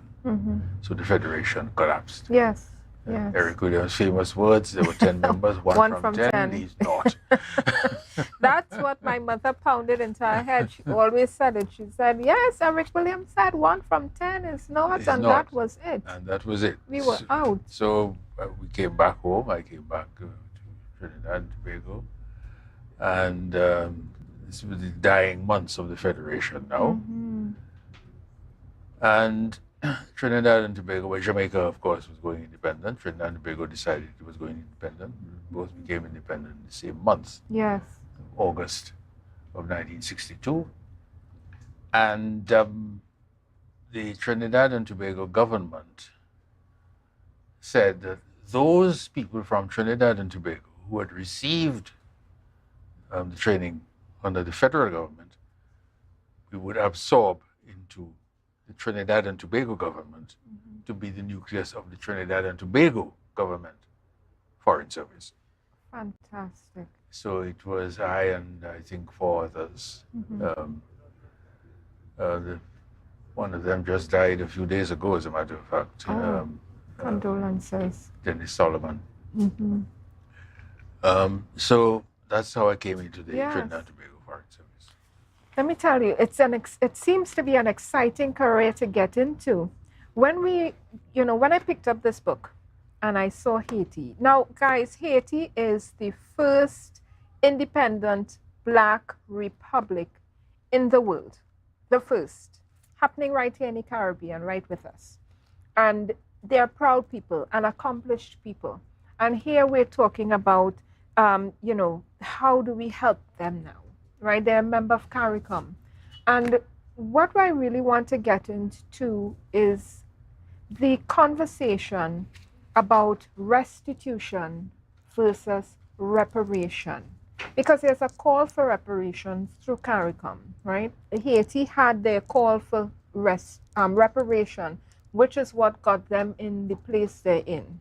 So the Federation collapsed. Yes. Yes. Eric Williams' famous words, there were 10 members, one from 10 leaves naught. That's what my mother pounded into her head. She always said it. She said, yes, Eric Williams said 1 from 10 is naught, Is and naught. that was it. And that was it. We were out. So we came back home. I came back to Trinidad and Tobago. And this was the dying months of the Federation now. And Trinidad and Tobago, well, Jamaica, of course, was going independent. Trinidad and Tobago decided it was going independent. Both became independent in the same month, Yes. August of 1962. And the Trinidad and Tobago government said that those people from Trinidad and Tobago who had received the training under the federal government, we would absorb into the Trinidad and Tobago government to be the nucleus of the Trinidad and Tobago government Foreign Service. Fantastic. So it was I and I think 4 others. One of them just died a few days ago, as a matter of fact. Condolences. Dennis Solomon. So that's how I came into the Yes. Trinidad and Tobago Foreign Service. Let me tell you, it seems to be an exciting career to get into. When when I picked up this book and I saw Haiti. Now, guys, Haiti is the first independent Black republic in the world. The first. Happening right here in the Caribbean, right with us. And they're proud people and accomplished people. And here we're talking about, how do we help them now? Right? They're a member of CARICOM. And what I really want to get into is the conversation about restitution versus reparation. Because there's a call for reparations through CARICOM, right? Haiti had their call for reparation, which is what got them in the place they're in,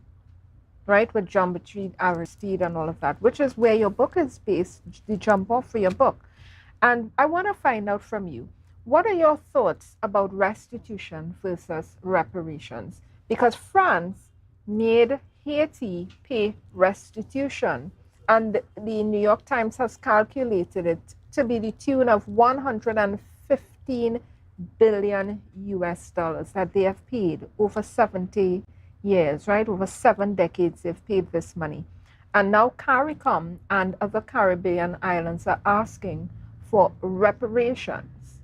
right? With John Batiste, Aristide, and all of that, which is where your book is based, the jump off for your book. And I want to find out from you, what are your thoughts about restitution versus reparations? Because France made Haiti pay restitution, and the New York Times has calculated it to be the tune of $115 billion that they have paid over 70 years, right? Over 7 decades they've paid this money. And now CARICOM and other Caribbean islands are asking for reparations.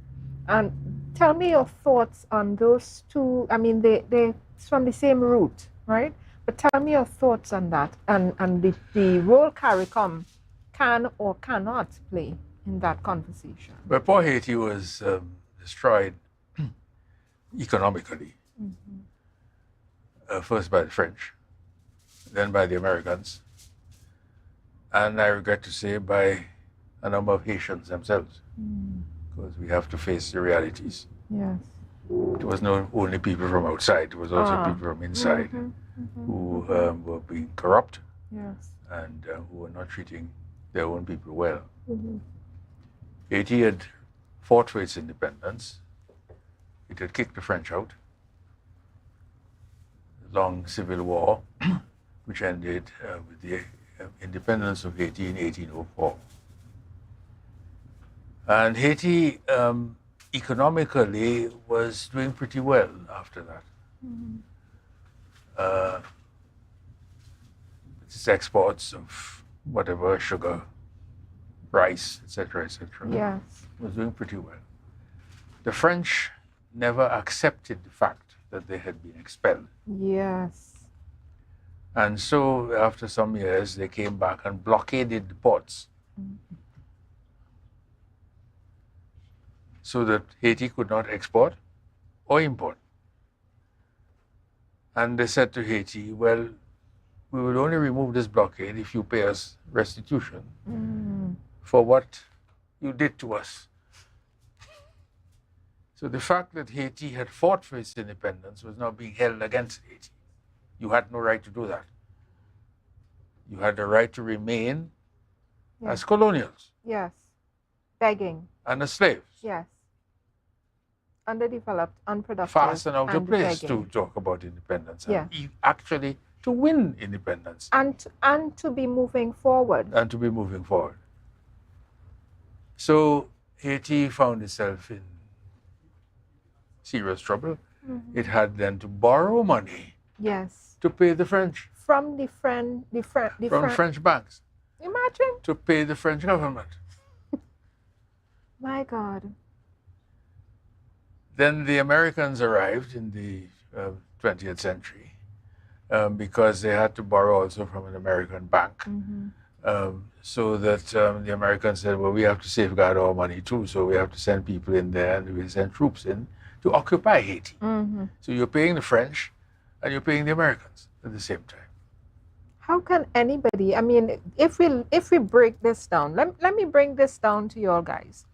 And tell me your thoughts on those two. I mean, they're from the same root, right? But tell me your thoughts on that and the role CARICOM can or cannot play in that conversation. But poor Haiti was destroyed economically, first by the French, then by the Americans, and I regret to say by a number of Haitians themselves, because we have to face the realities. Yes. It was not only people from outside, it was also people from inside who were being corrupt Yes. and who were not treating their own people well. Haiti had fought for its independence. It had kicked the French out. Long civil war, which ended with the independence of Haiti in 1804. And Haiti economically was doing pretty well after that. Its exports of whatever, sugar, rice, etc., Yes. was doing pretty well. The French never accepted the fact that they had been expelled. Yes. And so after some years, they came back and blockaded the ports so that Haiti could not export or import. And they said to Haiti, well, we will only remove this blockade if you pay us restitution for what you did to us. So the fact that Haiti had fought for its independence was now being held against Haiti. You had no right to do that. You had the right to remain as colonials Yes. Begging. and as slaves. Yes. Underdeveloped, unproductive. Fast and out of and place begging. to talk about independence. Yeah. And actually to win independence And to be moving forward. and to be moving forward. So Haiti found itself in serious trouble. It had then to borrow money Yes. to pay the French From from French banks Imagine. to pay the French government. My God. Then the Americans arrived in the 20th century because they had to borrow also from an American bank. So that the Americans said, well, we have to safeguard our money too, so we have to send people in there and we send troops in to occupy Haiti. So you're paying the French and you're paying the Americans at the same time. How can anybody, I mean, if we break this down, let me bring this down to you all guys.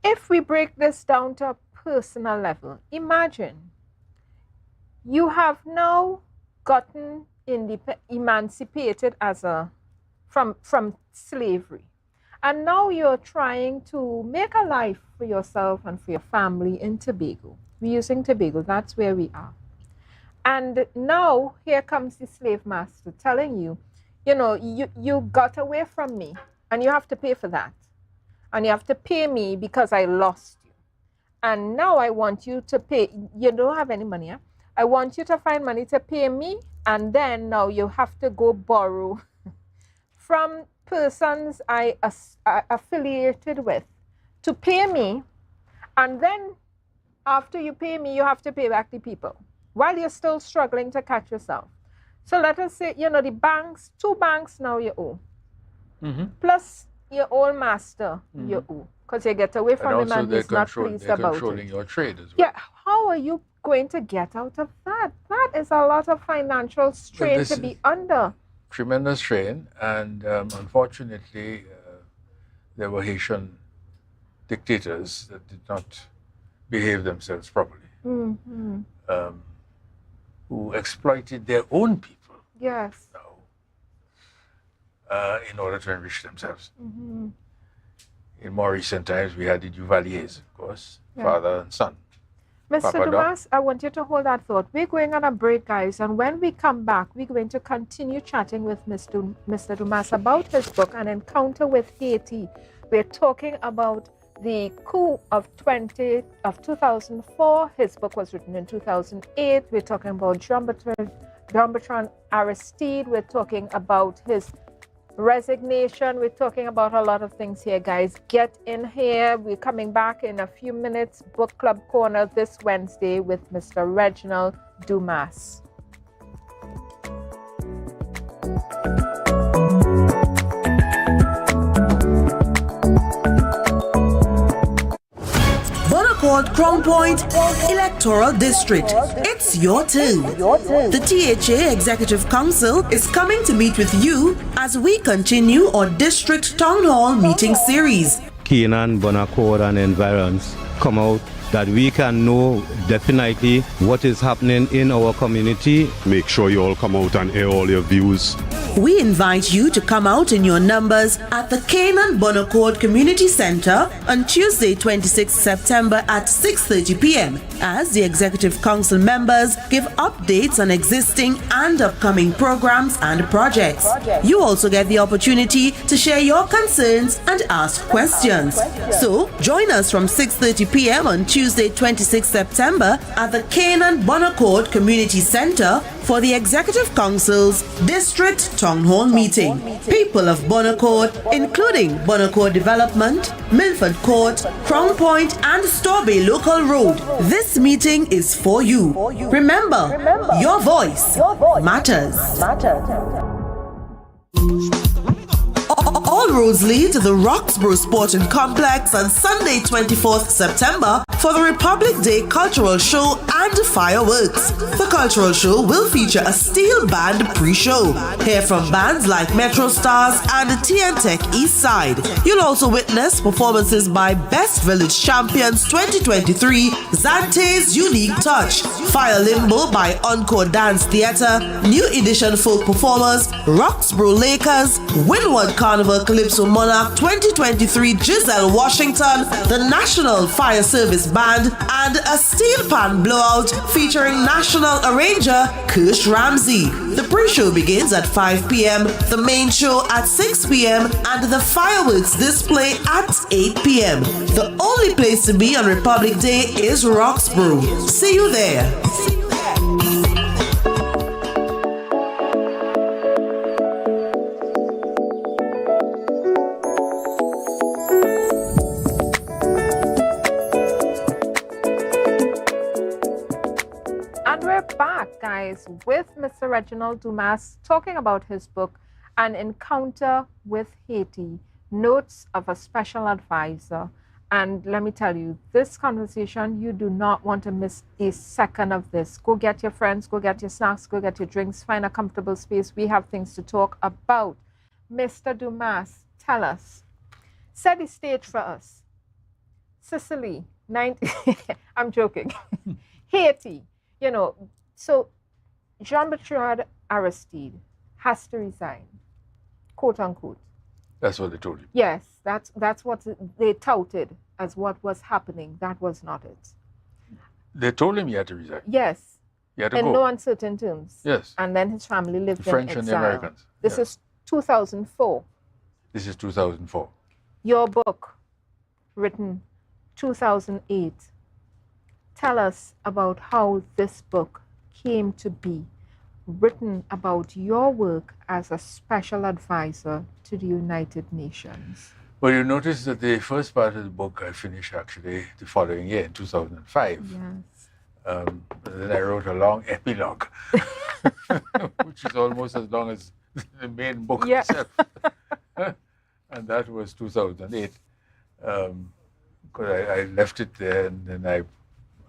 If we break this down to a personal level, imagine you have now gotten emancipated from slavery. And now you're trying to make a life for yourself and for your family in Tobago. We're using Tobago, that's where we are. And now here comes the slave master telling you, you know, you got away from me and you have to pay for that. And you have to pay me because I lost you. And now I want you to pay, you don't have any money, huh? I want you to find money to pay me, and then now you have to go borrow from persons I affiliated with to pay me, and then after you pay me, you have to pay back the people while you're still struggling to catch yourself. So let us say, you know, the banks, 2 banks now you owe, plus your old master you owe, because you get away from him and he's not pleased about it. They're controlling your trade as well. Yeah, how are you going to get out of that? That is a lot of financial strain to be under. Tremendous strain, and unfortunately, there were Haitian dictators that did not behave themselves properly, who exploited their own people Yes. in order to enrich themselves. In more recent times, we had the Duvaliers, of course, father and son. Mr. Papa Dumas, I want you to hold that thought. We're going on a break, guys, and when we come back, we're going to continue chatting with Mr. Dumas about his book, An Encounter with Haiti. We're talking about the coup of 2004. His book was written in 2008. We're talking about Jean-Bertrand Aristide. We're talking about his resignation. We're talking about a lot of things here, guys. Get in here. We're coming back in a few minutes. Book Club Corner this Wednesday with Mr. Reginald Dumas. Bonaccord Crown Point Electoral District. It's your turn. The THA Executive Council is coming to meet with you as we continue our District Town Hall meeting series. Canaan, Bonaccord and environs come out that we can know definitely what is happening in our community. Make sure you all come out and air all your views. We invite you to come out in your numbers at the Canaan Bonaccord Community Center on Tuesday, 26 September at 6:30 p.m. as the Executive Council members give updates on existing and upcoming programs and projects. You also get the opportunity to share your concerns and ask questions. So join us from 6:30 p.m. on Tuesday, Tuesday, 26 September at the Canaan Bonaccord Community Center for the Executive Council's District Town Hall meeting. People of Bonaccord, including Bonaccord Development, Milford Court, Crown Point, and Storbay Local Road. This meeting is for you. Remember, your voice matters. All roads lead to the Roxborough Sporting Complex on Sunday, 24th September for the Republic Day Cultural Show and fireworks. The cultural show will feature a steel band pre-show. Hear from bands like Metro Stars and TN Tech East Side. You'll also witness performances by Best Village Champions 2023, Zante's Unique Touch, Fire Limbo by Encore Dance Theatre, New Edition Folk Performers, Roxborough Lakers, Windward Carnival Calypso Monarch 2023, Giselle Washington, the National Fire Service Band, and a steel pan blowout featuring national arranger Kush Ramsey. The pre-show begins at 5 p.m., the main show at 6 p.m., and the fireworks display at 8 p.m. The only place to be on Republic Day is Roxborough. See you there. Guys, with Mr. Reginald Dumas talking about his book, An Encounter with Haiti, Notes of a Special Advisor. And let me tell you, this conversation, you do not want to miss a second of this. Go get your friends, go get your snacks, go get your drinks, find a comfortable space. We have things to talk about. Mr. Dumas, tell us. Set the stage for us. Sicily, I'm joking. Haiti, you know. So Jean-Bertrand Aristide has to resign, quote unquote. That's what they told you. Yes, that's what they touted as what was happening. That was not it. They told him he had to resign. Yes. He had to in go. no uncertain terms. Yes. And then his family lived The French in and exile. the Americans. This is 2004. This is 2004. Your book, written 2008. Tell us about how this book came to be, written about your work as a special advisor to the United Nations. Well, you notice that the first part of the book I finished actually the following year, in 2005. Yes. Then I wrote a long epilogue, which is almost as long as the main book itself. And that was 2008. Because I left it there and then I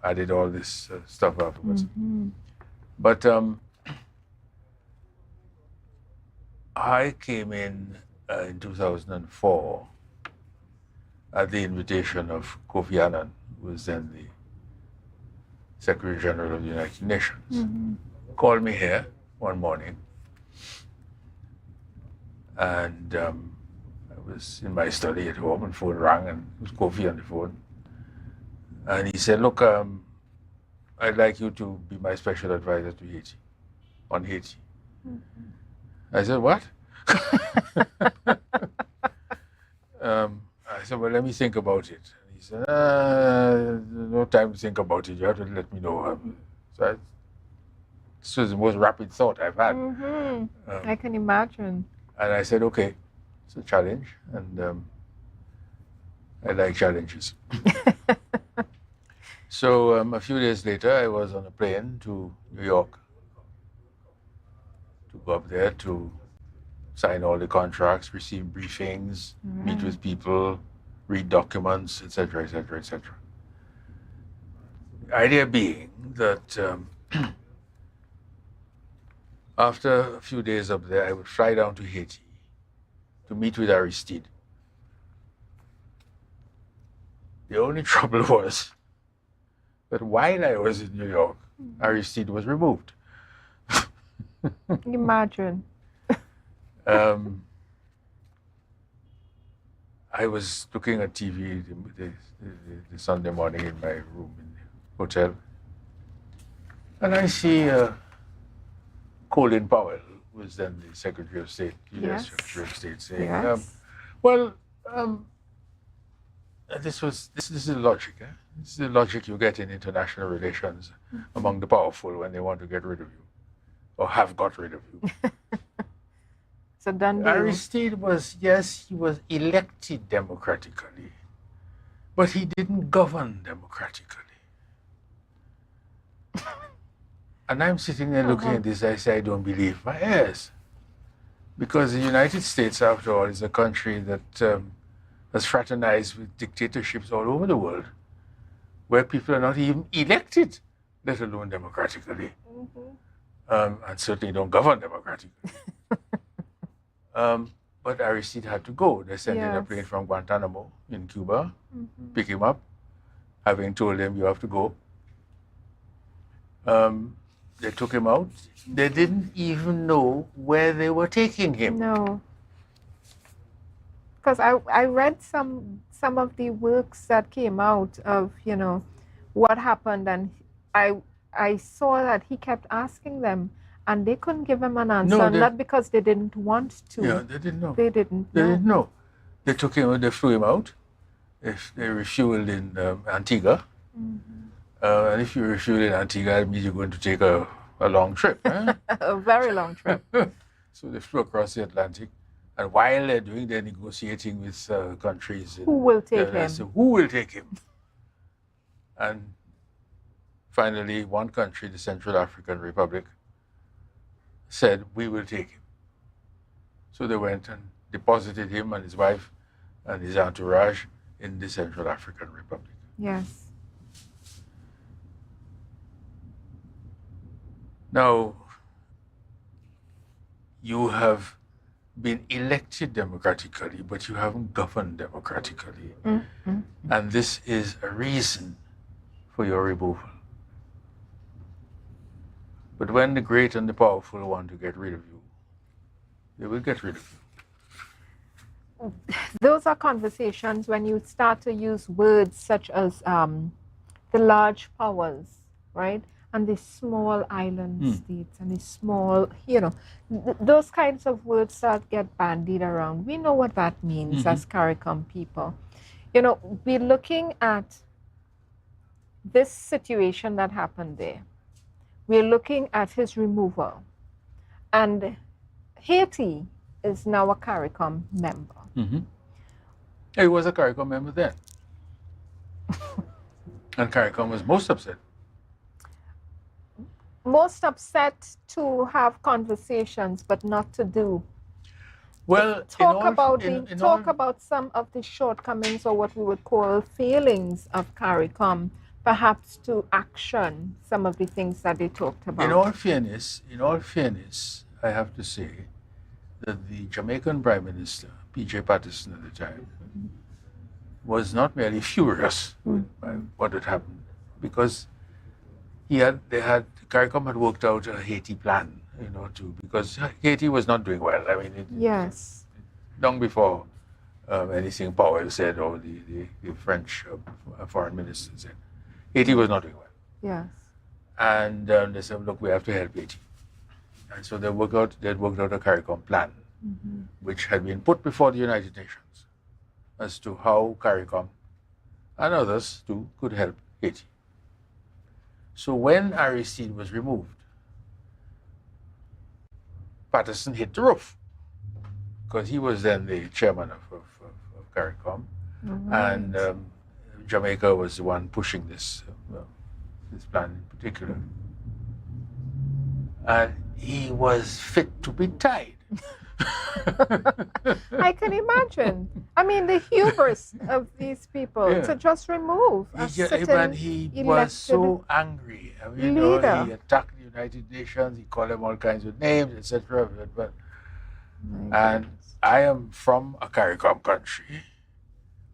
added all this stuff afterwards. Mm-hmm. But I came in 2004 at the invitation of Kofi Annan, who was then the Secretary General of the United Nations. Mm-hmm. Called me here one morning, and I was in my study at home, and the phone rang, and it was Kofi on the phone. And he said, look, I'd like you to be my special advisor to Haiti, on Haiti. Mm-hmm. I said, what? I said, well, let me think about it. And he said, no time to think about it. You have to let me know. So this was the most rapid thought I've had. Mm-hmm. I can imagine. And I said, okay, it's a challenge. And I like challenges. So a few days later, I was on a plane to New York to go up there to sign all the contracts, receive briefings, meet with people, read documents, etc., etc., etc. The idea being that after a few days up there, I would fly down to Haiti to meet with Aristide. The only trouble was that while I was in New York, Aristide was removed. Imagine. I was looking at TV the Sunday morning in my room in the hotel, and I see Colin Powell, who was then the Secretary of State, U.S. Secretary of State, saying, this is the logic. This is the logic you get in international relations among the powerful when they want to get rid of you, or have got rid of you. So done deal. Aristide was, yes, he was elected democratically, but he didn't govern democratically. And I'm sitting there looking at this, I say, I don't believe my ears. Because the United States, after all, is a country that has fraternized with dictatorships all over the world, where people are not even elected, let alone democratically, and certainly don't govern democratically. But Aristide had to go. They sent in a plane from Guantanamo in Cuba, pick him up, having told him, you have to go. They took him out. They didn't even know where they were taking him. No. Because I read some of the works that came out of, you know, what happened, and I saw that he kept asking them, and they couldn't give him an answer, No, not because they didn't want to. Yeah, they didn't know. They didn't They know. didn't know. They took him, they flew him out. If they refueled in Antigua. And if you refuel in Antigua, it means you're going to take a long trip. A very long trip. So they flew across the Atlantic. And while they're doing their negotiating with countries, Who will take him? said, who will take him? And finally, one country, the Central African Republic, said, we will take him. So they went and deposited him and his wife and his entourage in the Central African Republic. Yes. Now, you have been elected democratically, but you haven't governed democratically. And this is a reason for your removal. But when the great and the powerful want to get rid of you, they will get rid of you. Those are conversations when you start to use words such as the large powers, right? And the small island states and the small, you know, those kinds of words that get bandied around. We know what that means as CARICOM people. You know, we're looking at this situation that happened there. We're looking at his removal. And Haiti is now a CARICOM member. He was a CARICOM member then. And CARICOM was most upset. Most upset to have conversations, but not to do. Well, talk about some of the shortcomings, or what we would call failings of CARICOM, perhaps to action some of the things that they talked about. In all fairness, I have to say that the Jamaican Prime Minister, P.J. Patterson at the time, was not merely furious by what had happened, because CARICOM had worked out a Haiti plan, you know, because Haiti was not doing well. I mean, yes, long before anything Powell said or the French foreign minister said, Haiti was not doing well. Yes. And they said, look, we have to help Haiti. And so they had worked out a CARICOM plan, which had been put before the United Nations as to how CARICOM and others too could help Haiti. So when Aristide was removed, Patterson hit the roof, because he was then the chairman of CARICOM, and Jamaica was the one pushing this plan in particular. And he was fit to be tied. I can imagine. I mean, the hubris of these people to just remove a he was so angry. I mean, he attacked the United Nations. He called them all kinds of names, etc. And I am from a CARICOM country.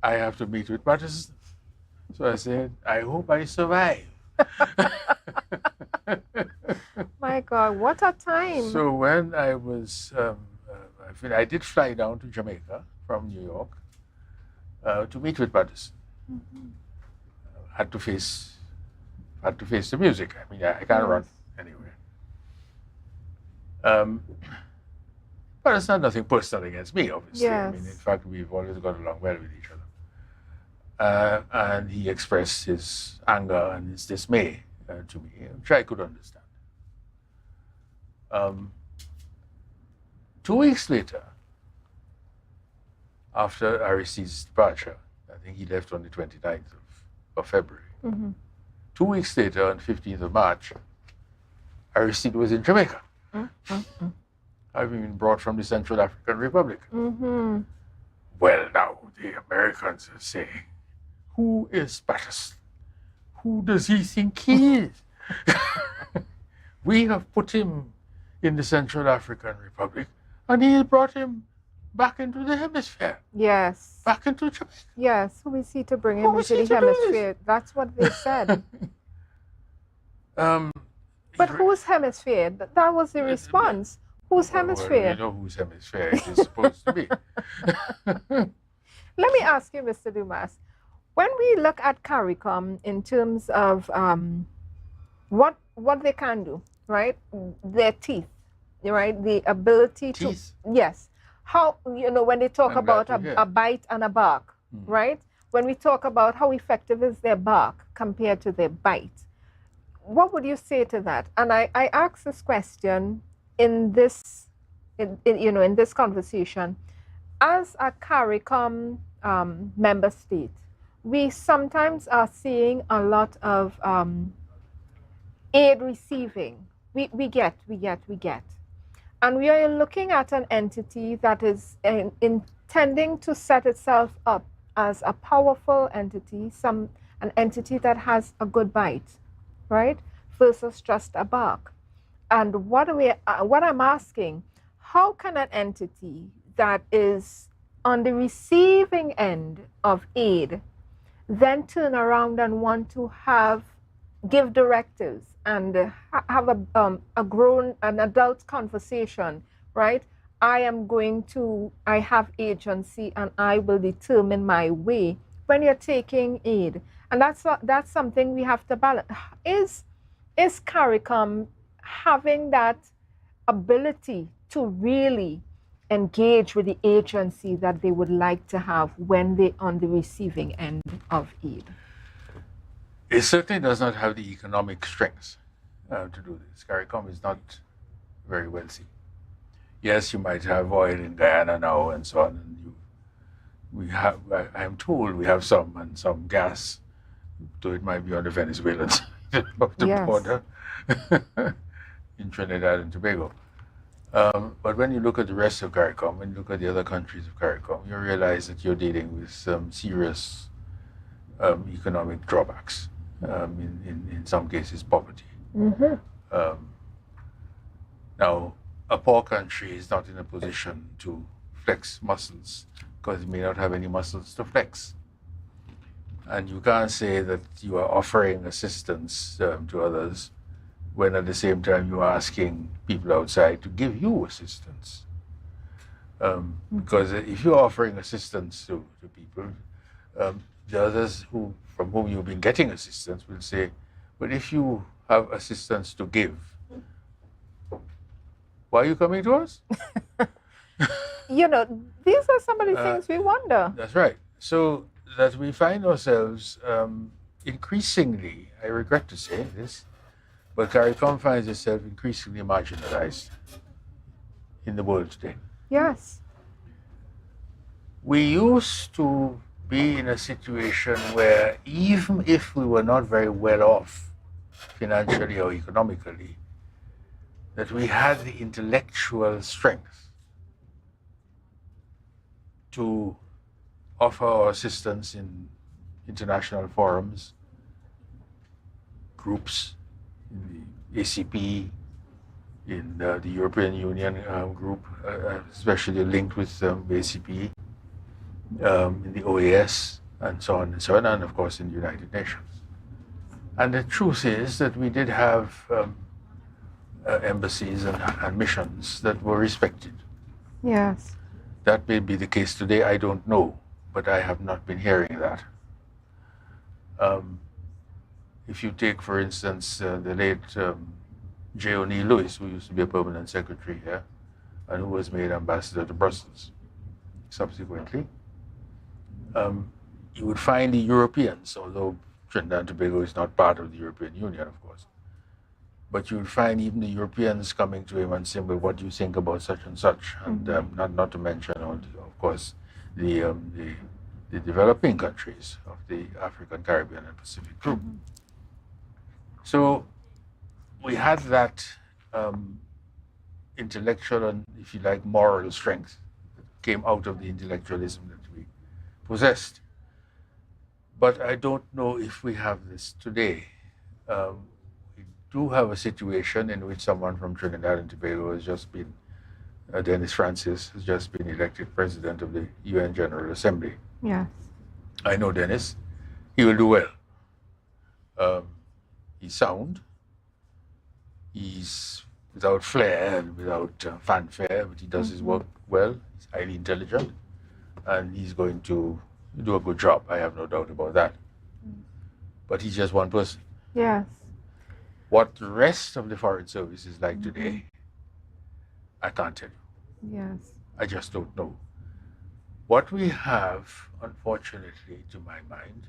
I have to meet with Patterson. So I said, I hope I survive. My God, what a time. So when I was, I did fly down to Jamaica from New York to meet with Patterson. Had to face the music. I mean, I can't run anywhere. But it's not nothing personal against me, obviously. Yes. I mean, in fact, we've always got along well with each other. And he expressed his anger and his dismay to me, which I could understand. 2 weeks later, after Aristide's departure, I think he left on the 29th of February. 2 weeks later, on 15th of March, Aristide was in Jamaica, having been brought from the Central African Republic. Well, now, the Americans are saying, who is Patterson? Who does he think he is? We have put him in the Central African Republic, and he brought him back into the hemisphere. Yes. Back into Jamaica. Yes. Who is he to bring him into the hemisphere? That's what they said. But whose hemisphere? That was the response. Whose hemisphere? Well, you know whose hemisphere it is supposed to be. Let me ask you, Mr. Dumas, when we look at CARICOM in terms of what they can do, right? Their teeth, right? The ability to, yes. How, when they talk about a bite and a bark, right? When we talk about how effective is their bark compared to their bite, what would you say to that? And I ask this question in this conversation, as a CARICOM member state, we sometimes are seeing a lot of aid receiving. We get. And we are looking at an entity that is intending to set itself up as a powerful entity, an entity that has a good bite, right? Versus just a bark. And what I'm asking, how can an entity that is on the receiving end of aid then turn around and want to give directives and have an adult conversation, right? I have agency and I will determine my way when you're taking aid. And that's something we have to balance. Is CARICOM having that ability to really engage with the agency that they would like to have when they're on the receiving end of aid? It certainly does not have the economic strength to do this. CARICOM is not very wealthy. Yes, you might have oil in Guyana now and so on. And I'm told we have some gas, though it might be on the Venezuelan side of the border in Trinidad and Tobago. But when you look at the rest of CARICOM, when you look at the other countries of CARICOM, you realize that you're dealing with some serious economic drawbacks. In some cases, poverty. Now, a poor country is not in a position to flex muscles because it may not have any muscles to flex. And you can't say that you are offering assistance to others when at the same time you are asking people outside to give you assistance. Because if you're offering assistance to people, the others from whom you've been getting assistance will say, but if you have assistance to give, why are you coming to us? These are some of the things we wonder. That's right. So that we find ourselves increasingly, I regret to say this, but CARICOM finds itself increasingly marginalized in the world today. Yes. We used to be in a situation where even if we were not very well off financially or economically, that we had the intellectual strength to offer our assistance in international forums, groups, in the ACP, in the European Union group, especially linked with the ACP, in the OAS, and so on, and of course in the United Nations. And the truth is that we did have embassies and missions that were respected. Yes. That may be the case today, I don't know, but I have not been hearing that. If you take, for instance, the late J. O'Neill Lewis, who used to be a permanent secretary here, and who was made ambassador to Brussels subsequently, you would find the Europeans, although Trinidad and Tobago is not part of the European Union, of course, but you would find even the Europeans coming to him and saying, well, what do you think about such and such? And not to mention, of course, the developing countries of the African, Caribbean, and Pacific group. So we had that intellectual and, if you like, moral strength that came out of the intellectualism that we possessed. But I don't know if we have this today. We do have a situation in which someone from Trinidad and Tobago has just been, Dennis Francis has just been elected president of the UN General Assembly. Yes. I know Dennis. He will do well. He's sound. He's without flair and without fanfare, but he does his work well. He's highly intelligent, and he's going to do a good job. I have no doubt about that. But he's just one person. Yes. What the rest of the Foreign Service is like today, I can't tell you. Yes. I just don't know. What we have, unfortunately, to my mind,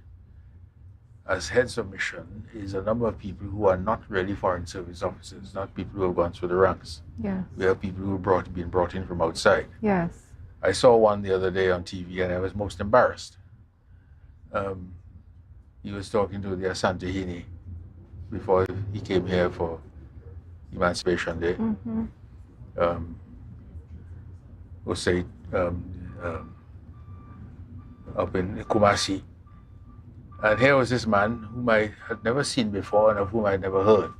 as heads of mission, is a number of people who are not really Foreign Service officers, not people who have gone through the ranks. Yes. We have people who have been brought in from outside. Yes. I saw one the other day on TV and I was most embarrassed. He was talking to the Asante Hini before he came here for Emancipation Day. Up in Kumasi. And here was this man whom I had never seen before and of whom I had never heard,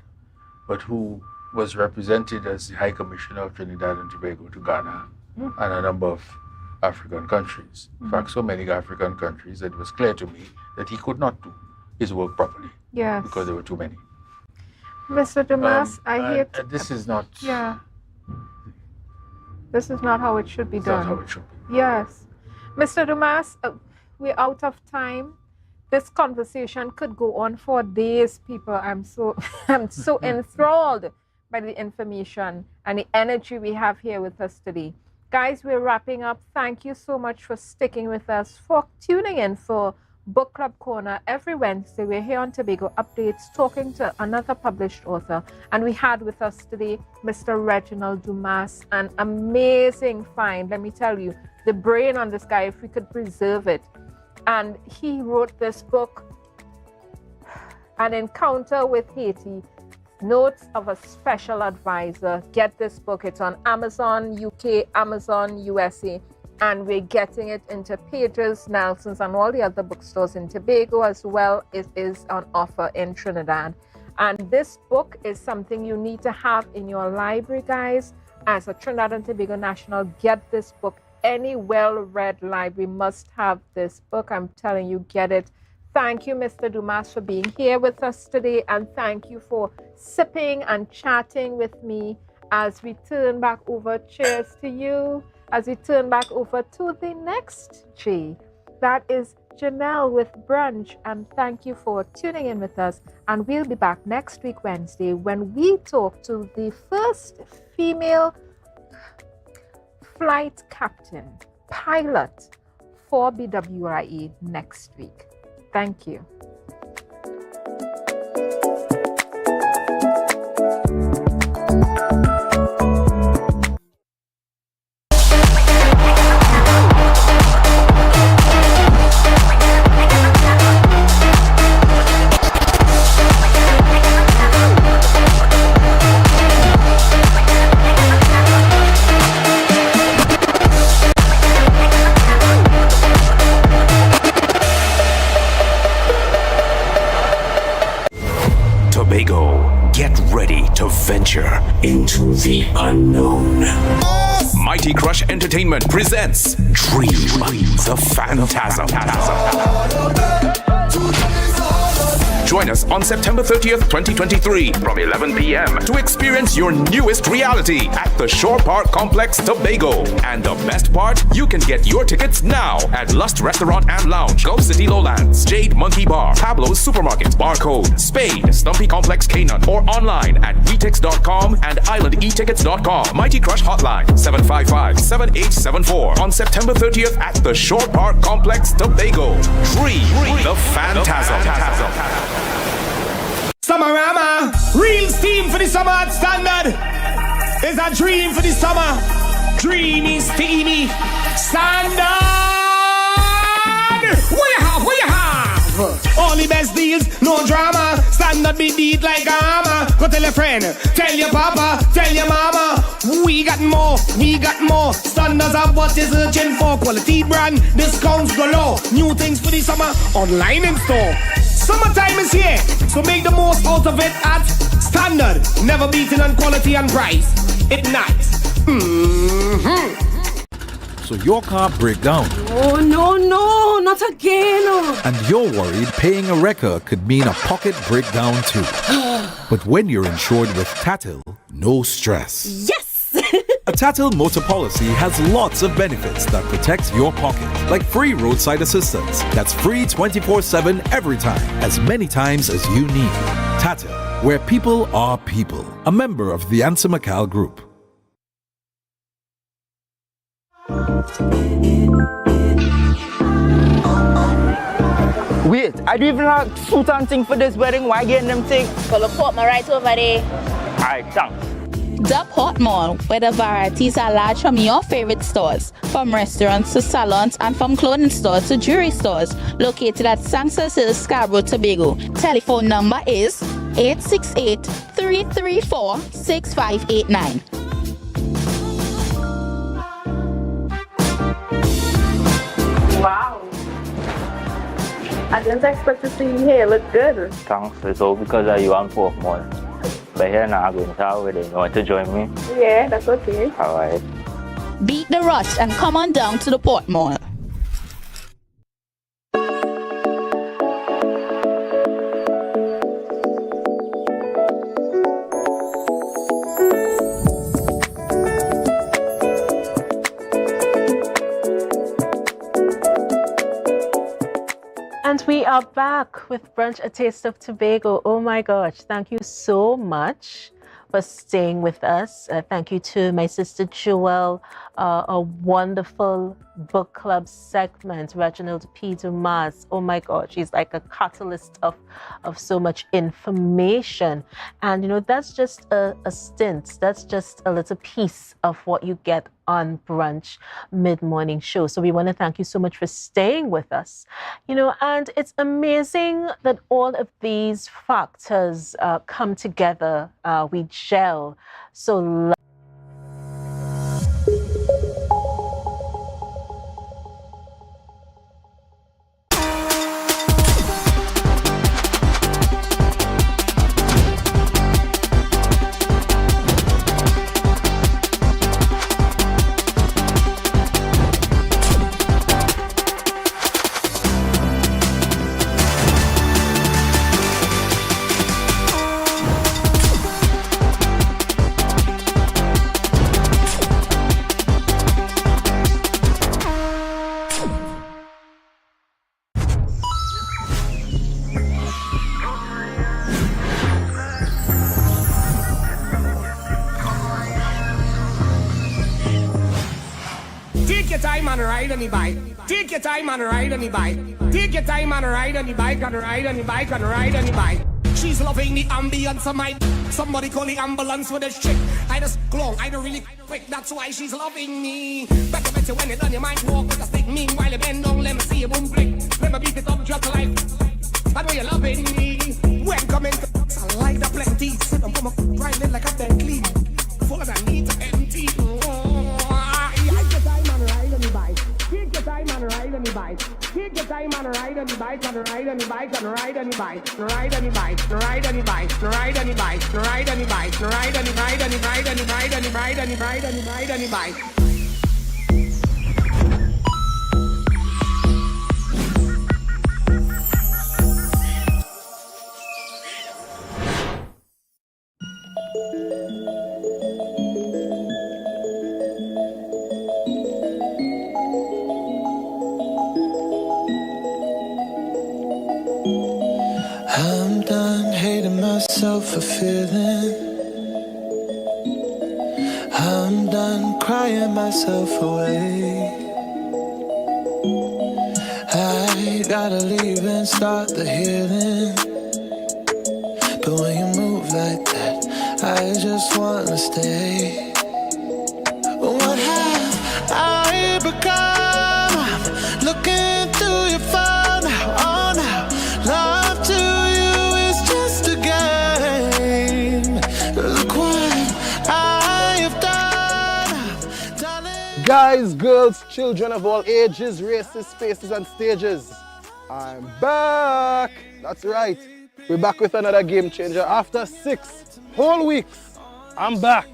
but who was represented as the High Commissioner of Trinidad and Tobago to Ghana and a number of African countries. In fact, so many African countries that it was clear to me that he could not do his work properly. Yes. Because there were too many. Mr. Dumas, I hear... this is not... Yeah. This is not how it should be done. Not how it should be. Yes. Mr. Dumas, we're out of time. This conversation could go on for days, people. I'm so enthralled by the information and the energy we have here with us today. Guys, we're wrapping up. Thank you so much for sticking with us, for tuning in for Book Club Corner every Wednesday. We're here on Tobago Updates talking to another published author. And we had with us today Mr. Reginald Dumas, an amazing find. Let me tell you, the brain on this guy, if we could preserve it. And he wrote this book, An Encounter with Haiti, Notes of a Special Advisor. Get this book. It's on Amazon UK, Amazon USA, and we're getting it into Pages, Nelson's, and all the other bookstores in Tobago, as well. It is on offer in Trinidad. And this book is something you need to have in your library, guys. As a Trinidad and Tobago national, get this book. Any well-read library must have this book. I'm telling you, get it. Thank you, Mr. Dumas, for being here with us today. And thank you for sipping and chatting with me as we turn back over. Cheers to you. As we turn back over to the next G. That is Janelle with Brunch. And thank you for tuning in with us. And we'll be back next week, Wednesday, when we talk to the first female flight captain, pilot for BWIE next week. Thank you. Venture into the unknown. Mighty Crush Entertainment presents Dream the Phantasm. Join us on September 30th, 2023 from 11 p.m. to experience your newest reality at the Shore Park Complex, Tobago. And the best part, you can get your tickets now at Lust Restaurant and Lounge, Gulf City Lowlands, Jade Monkey Bar, Pablo's Supermarket, Barcode, Spade, Stumpy Complex Canaan, or online at WeTix.com and IslandEtickets.com. Mighty Crush Hotline 755-7874 on September 30th at the Shore Park Complex, Tobago. Dream the Phantasm. Summerama, real steam for the summer standard. There's a dream for the summer. Dreamy, steamy, standard. What you have? What you have? All the best deals, no drama. Standard be beat like a hammer. Go tell your friend, tell your papa, tell your mama. We got more, we got more. Standards of what is searching for. Quality brand, discounts galore. New things for the summer, online in store. Summertime is here, so make the most out of it at Standard. Never beaten on quality and price. It nice. So your car break down. Oh, no, not again. And you're worried paying a wrecker could mean a pocket breakdown too. But when you're insured with Tatil, no stress. Yes! A Tatil motor policy has lots of benefits that protect your pocket, like free roadside assistance. That's free 24/7 every time, as many times as you need. Tatil, where people are people. A member of the Ansa McCall Group. Wait, I don't even have suit and thing for this wedding. Why getting them thing? Well, put my right over there. Alright, thanks. The Port Mall, where the varieties are large from your favorite stores, from restaurants to salons and from clothing stores to jewelry stores, located at Sanctus Hills, Scarborough, Tobago. Telephone number is 868-334-6589. Wow. I didn't expect to see you here. Look good. Thanks. It's all because of you and Port Mall. But here now I'm going to our wedding. You want to join me? Yeah, that's okay. Alright. Beat the rush and come on down to the Port Mall. And we are back with Brunch, A Taste of Tobago. Oh my gosh, thank you so much for staying with us. Thank you to my sister Joelle, a wonderful book club segment, Reginald P. Dumas. Oh my God, she's like a catalyst of so much information. And you know, that's just a stint. That's just a little piece of what you get on Brunch mid-morning show. So we want to thank you so much for staying with us. You know, and it's amazing that all of these factors come together. We gel so ride on the bike. Take your time and ride on the bike. Take your time and ride on the bike and ride on the bike and ride on the bike. She's loving the ambience of my. Somebody call the ambulance for this chick. I just long, I don't really quick. That's why she's loving me. Better when it's on your mind, walk with a stick. Meanwhile, you bend down, let me see you boom flick. Let me beat it up just like. I know you're loving me. When coming to I like the plenty. Sit on my riding like a dead clean. Full of that need to empty. Take your time and ride on the bike. Take your time and ride on the bike and ride on the bike and ride on the bike. Ride on the bike, ride on the bike, ride on the bike, ride on the bike, ride on the ride on the ride on the ride on the ride on the ride on the ride on the bike. self-fulfilling. I'm done crying myself away. I gotta leave and start the healing. But when you move like that, I just wanna stay. What have I become? I'm looking through your phone now, oh now. Love to you is just a game. Look what I have done. Guys, girls, children of all ages, races, spaces, and stages. I'm back. That's right. We're back with another game changer. After 6 whole weeks, I'm back.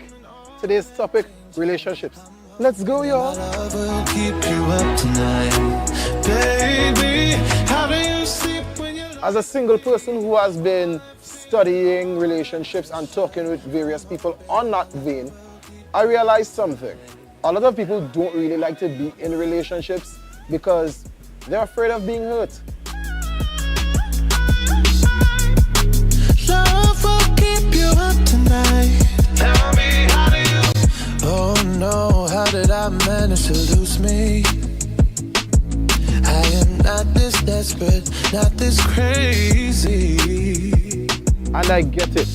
Today's topic, relationships. Let's go, y'all. Love will keep you up tonight. Baby, how do you sleep when you... As a single person who has been studying relationships and talking with various people on that vein, I realized something. A lot of people don't really like to be in relationships because they're afraid of being hurt. Love will keep you up tonight. Tell me, how do you... Oh no, how did I manage to lose me? I am not this desperate, not this crazy. And I get it.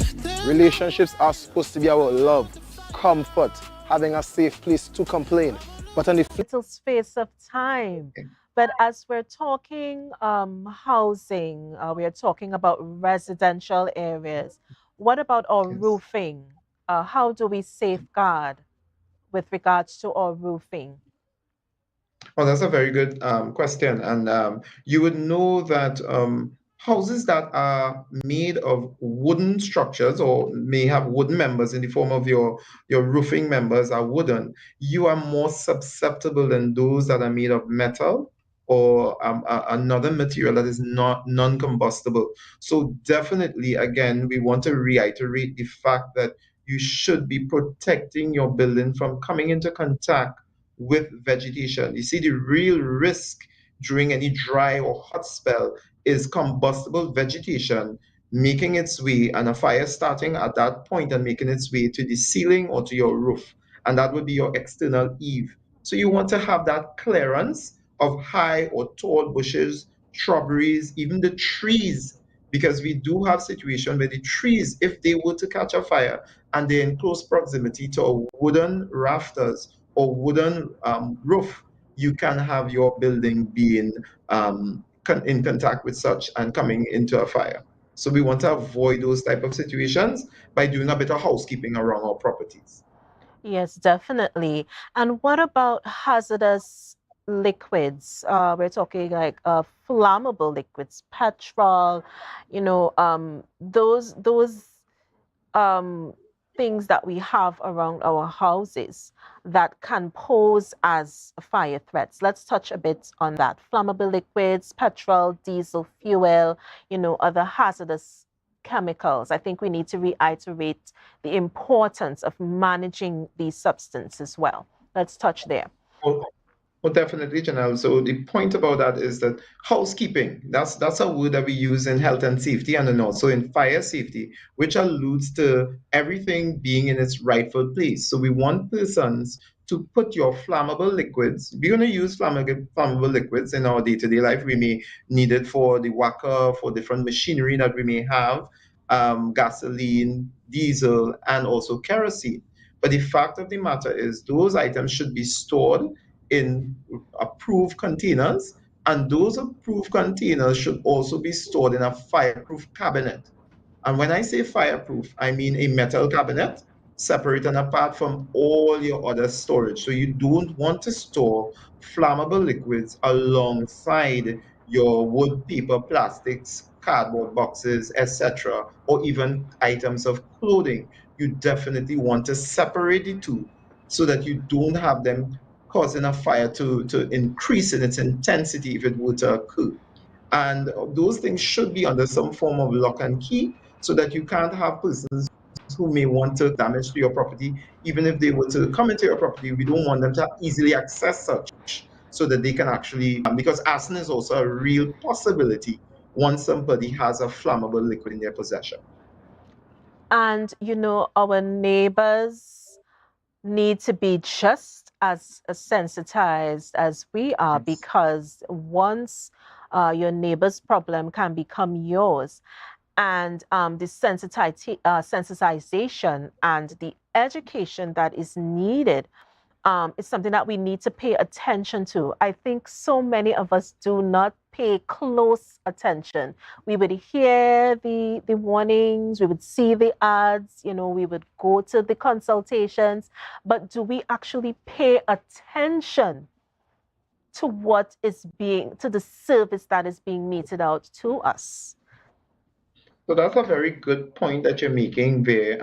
Relationships are supposed to be about love, comfort, having a safe place to complain. But on the little space of time. But as we're talking housing, we're talking about residential areas. What about our roofing? How do we safeguard with regards to our roofing? Oh, that's a very good question. And you would know that houses that are made of wooden structures or may have wooden members in the form of your roofing members are wooden, you are more susceptible than those that are made of metal or another material that is not non-combustible. So definitely, again, we want to reiterate the fact that you should be protecting your building from coming into contact with vegetation. You see, the real risk during any dry or hot spell is combustible vegetation making its way and a fire starting at that point and making its way to the ceiling or to your roof. And that would be your external eave. So you want to have that clearance of high or tall bushes, shrubberies, even the trees, because we do have situations where the trees, if they were to catch a fire and they're in close proximity to a wooden rafters or wooden roof, you can have your building being in contact with such and coming into a fire. So we want to avoid those type of situations by doing a bit of housekeeping around our properties. Yes, definitely. And what about hazardous liquids? We're talking like flammable liquids, petrol, those things that we have around our houses that can pose as fire threats. Let's touch a bit on that. Flammable liquids, petrol, diesel fuel, other hazardous chemicals. I think we need to reiterate the importance of managing these substances as well. Let's touch there. Well, definitely, Janelle. So the point about that is that housekeeping, that's a word that we use in health and safety and then also in fire safety, which alludes to everything being in its rightful place. So we want persons to put your flammable liquids. We're going to use flammable liquids in our day-to-day life. We may need it for the whacker, for different machinery that we may have, gasoline, diesel, and also kerosene. But the fact of the matter is those items should be stored in approved containers, and those approved containers should also be stored in a fireproof cabinet. And when I say fireproof, I mean a metal cabinet separate and apart from all your other storage. So you don't want to store flammable liquids alongside your wood, paper, plastics, cardboard boxes, etc., or even items of clothing. You definitely want to separate the two so that you don't have them causing a fire to increase in its intensity if it were to occur. And those things should be under some form of lock and key so that you can't have persons who may want to damage to your property. Even if they were to come into your property, we don't want them to easily access such so that they can actually, because arson is also a real possibility once somebody has a flammable liquid in their possession. And, you know, our neighbors need to be just as sensitized as we are, because once your neighbor's problem can become yours, and the sensitization and the education that is needed is something that we need to pay attention to. I think so many of us do not pay close attention. We would hear the warnings, we would see the ads, you know, we would go to the consultations, but do we actually pay attention to to the service that is being meted out to us? So that's a very good point that you're making there.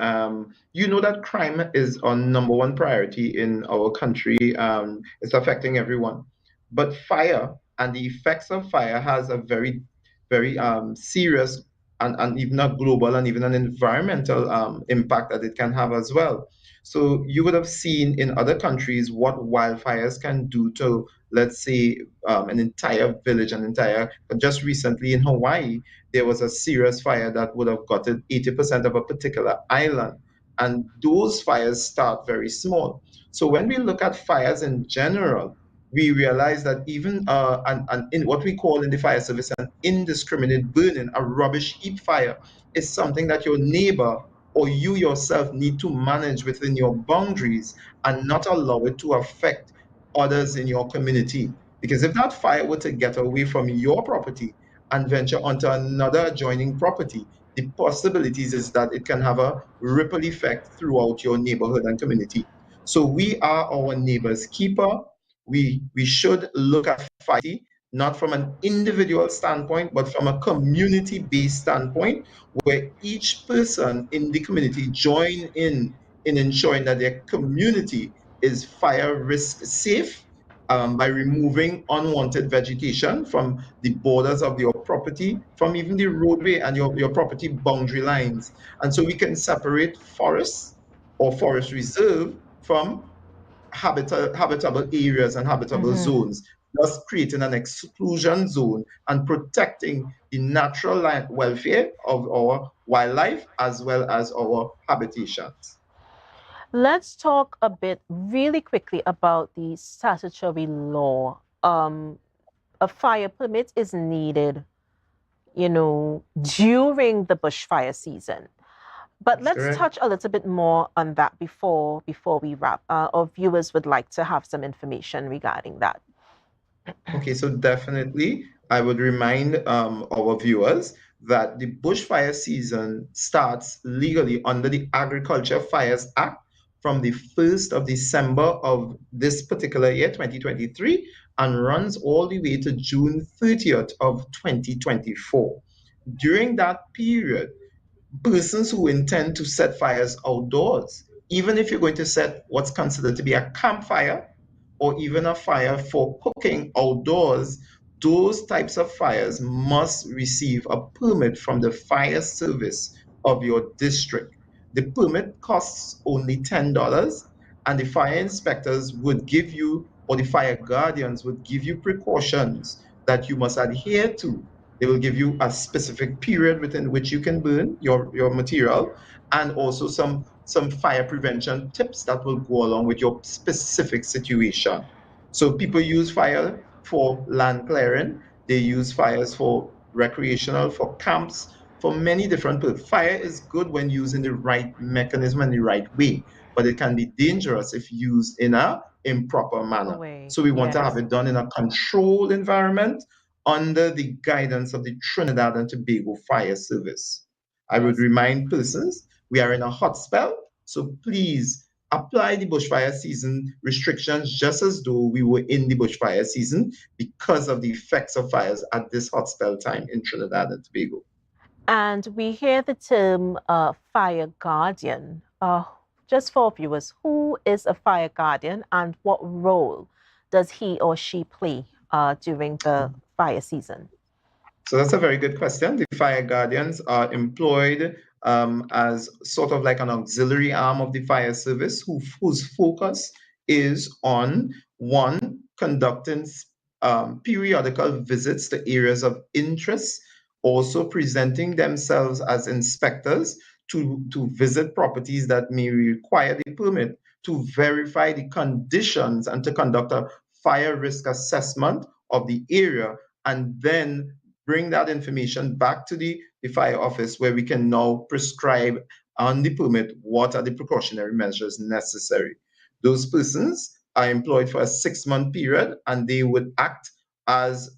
You know that crime is our number one priority in our country. It's affecting everyone. But fire and the effects of fire has a very, very serious and even a global and even an environmental impact that it can have as well. So you would have seen in other countries what wildfires can do to, let's say, an entire village, just recently in Hawaii, there was a serious fire that would have gotten 80% of a particular island. And those fires start very small. So when we look at fires in general, we realize that even in what we call in the fire service an indiscriminate burning, a rubbish heap fire, is something that your neighbor or you yourself need to manage within your boundaries and not allow it to affect others in your community. Because if that fire were to get away from your property and venture onto another adjoining property, the possibilities is that it can have a ripple effect throughout your neighborhood and community. So we are our neighbor's keeper. We should look at fighting not from an individual standpoint, but from a community-based standpoint, where each person in the community join in ensuring that their community is fire risk safe, by removing unwanted vegetation from the borders of your property, from even the roadway and your property boundary lines. And so we can separate forests or forest reserve from habitable areas and habitable zones, thus creating an exclusion zone and protecting the natural welfare of our wildlife as well as our habitations. Let's talk a bit really quickly about the statutory law. A fire permit is needed, you know, during the bushfire season. But let's correct. touch a little bit more on that before we wrap. Our viewers would like to have some information regarding that. Okay, so definitely, I would remind our viewers that the bushfire season starts legally under the Agriculture Fires Act from the 1st of December of this particular year, 2023, and runs all the way to June 30th of 2024. During that period, persons who intend to set fires outdoors, even if you're going to set what's considered to be a campfire or even a fire for cooking outdoors, those types of fires must receive a permit from the fire service of your district. The permit costs only $10, and the fire inspectors would give you, or the fire guardians would give you precautions that you must adhere to. They will give you a specific period within which you can burn your material, and also some fire prevention tips that will go along with your specific situation. So people use fire for land clearing, they use fires for recreational, for camps, for many different purposes. Fire is good when used in the right mechanism and the right way, but it can be dangerous if used in a improper manner. So we want to have it done in a controlled environment under the guidance of the Trinidad and Tobago Fire Service. I would remind persons we are in a hot spell, so please apply the bushfire season restrictions just as though we were in the bushfire season because of the effects of fires at this hot spell time in Trinidad and Tobago. And we hear the term fire guardian. Just for viewers, who is a fire guardian and what role does he or she play during the fire season? So that's a very good question. The fire guardians are employed as sort of like an auxiliary arm of the fire service whose focus is on, one, conducting periodical visits to areas of interest, also presenting themselves as inspectors to visit properties that may require the permit, to verify the conditions and to conduct a fire risk assessment of the area, and then bring that information back to the fire office, where we can now prescribe on the permit what are the precautionary measures necessary. Those persons are employed for a 6-month period, and they would act as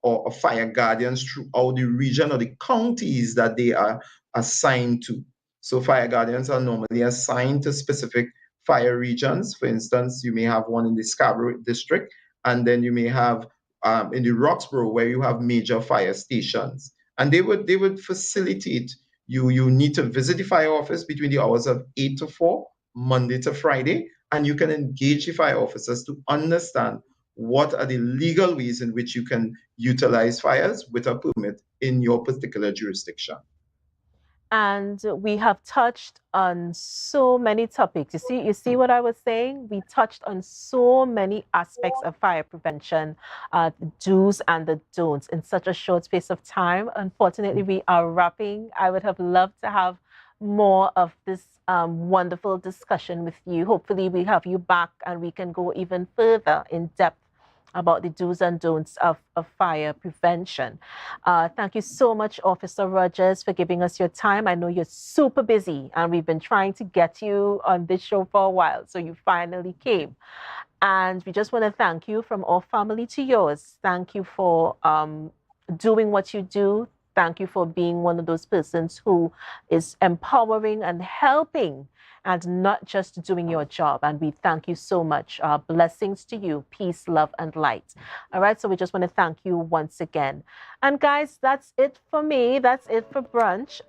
or fire guardians throughout the region or the counties that they are assigned to. So fire guardians are normally assigned to specific fire regions. For instance, you may have one in the Scarborough district, and then you may have in the Roxborough, where you have major fire stations. And they would facilitate you. You need to visit the fire office between the hours of 8 to 4, Monday to Friday, and you can engage the fire officers to understand what are the legal ways in which you can utilize fires with a permit in your particular jurisdiction. And we have touched on so many topics. You see what I was saying? We touched on so many aspects of fire prevention, the do's and the don'ts in such a short space of time. Unfortunately, we are wrapping. I would have loved to have more of this wonderful discussion with you. Hopefully, we have you back and we can go even further in depth about the do's and don'ts of fire prevention. Thank you so much, Officer Rogers, for giving us your time. I know you're super busy, and we've been trying to get you on this show for a while, so you finally came. And we just want to thank you from our family to yours. Thank you for doing what you do. Thank you for being one of those persons who is empowering and helping, and not just doing your job. And we thank you so much. Blessings to you, peace, love, and light. All right, so we just want to thank you once again. And guys, that's it for me. That's it for Brunch.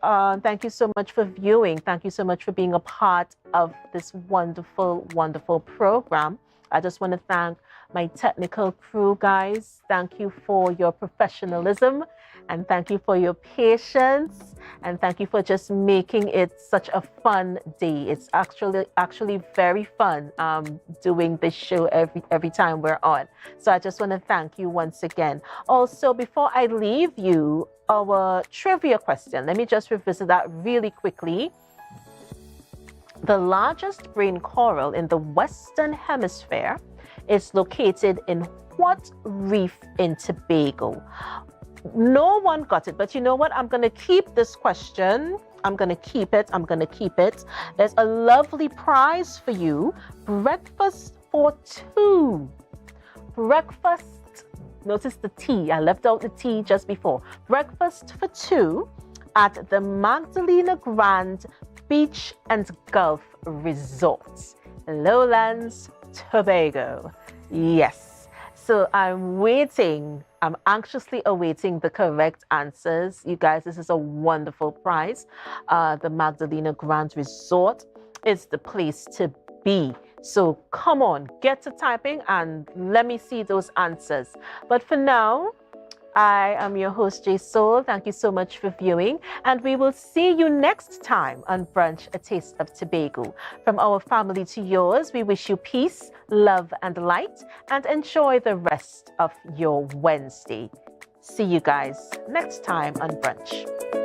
Thank you so much for viewing. Thank you so much for being a part of this wonderful, wonderful program. I just want to thank my technical crew, guys. Thank you for your professionalism, and thank you for your patience, and thank you for just making it such a fun day. It's actually very fun doing this show every time we're on. So I just want to thank you once again. Also, before I leave you, our trivia question, let me just revisit that really quickly. The largest brain coral in the Western Hemisphere is located in what reef in Tobago? No one got it, but you know what? I'm going to keep this question. I'm going to keep it. There's a lovely prize for you. Breakfast for two. Breakfast. Notice the T. I left out the T just before. Breakfast for two at the Magdalena Grand Beach and Golf Resorts, Lowlands, Tobago. Yes. So I'm anxiously awaiting the correct answers. You guys, this is a wonderful prize. The Magdalena Grand Resort is the place to be. So come on, get to typing and let me see those answers. But for now, I am your host, J Soul. Thank you so much for viewing, and we will see you next time on Brunch, A Taste of Tobago. From our family to yours, we wish you peace, love, and light, and enjoy the rest of your Wednesday. See you guys next time on Brunch.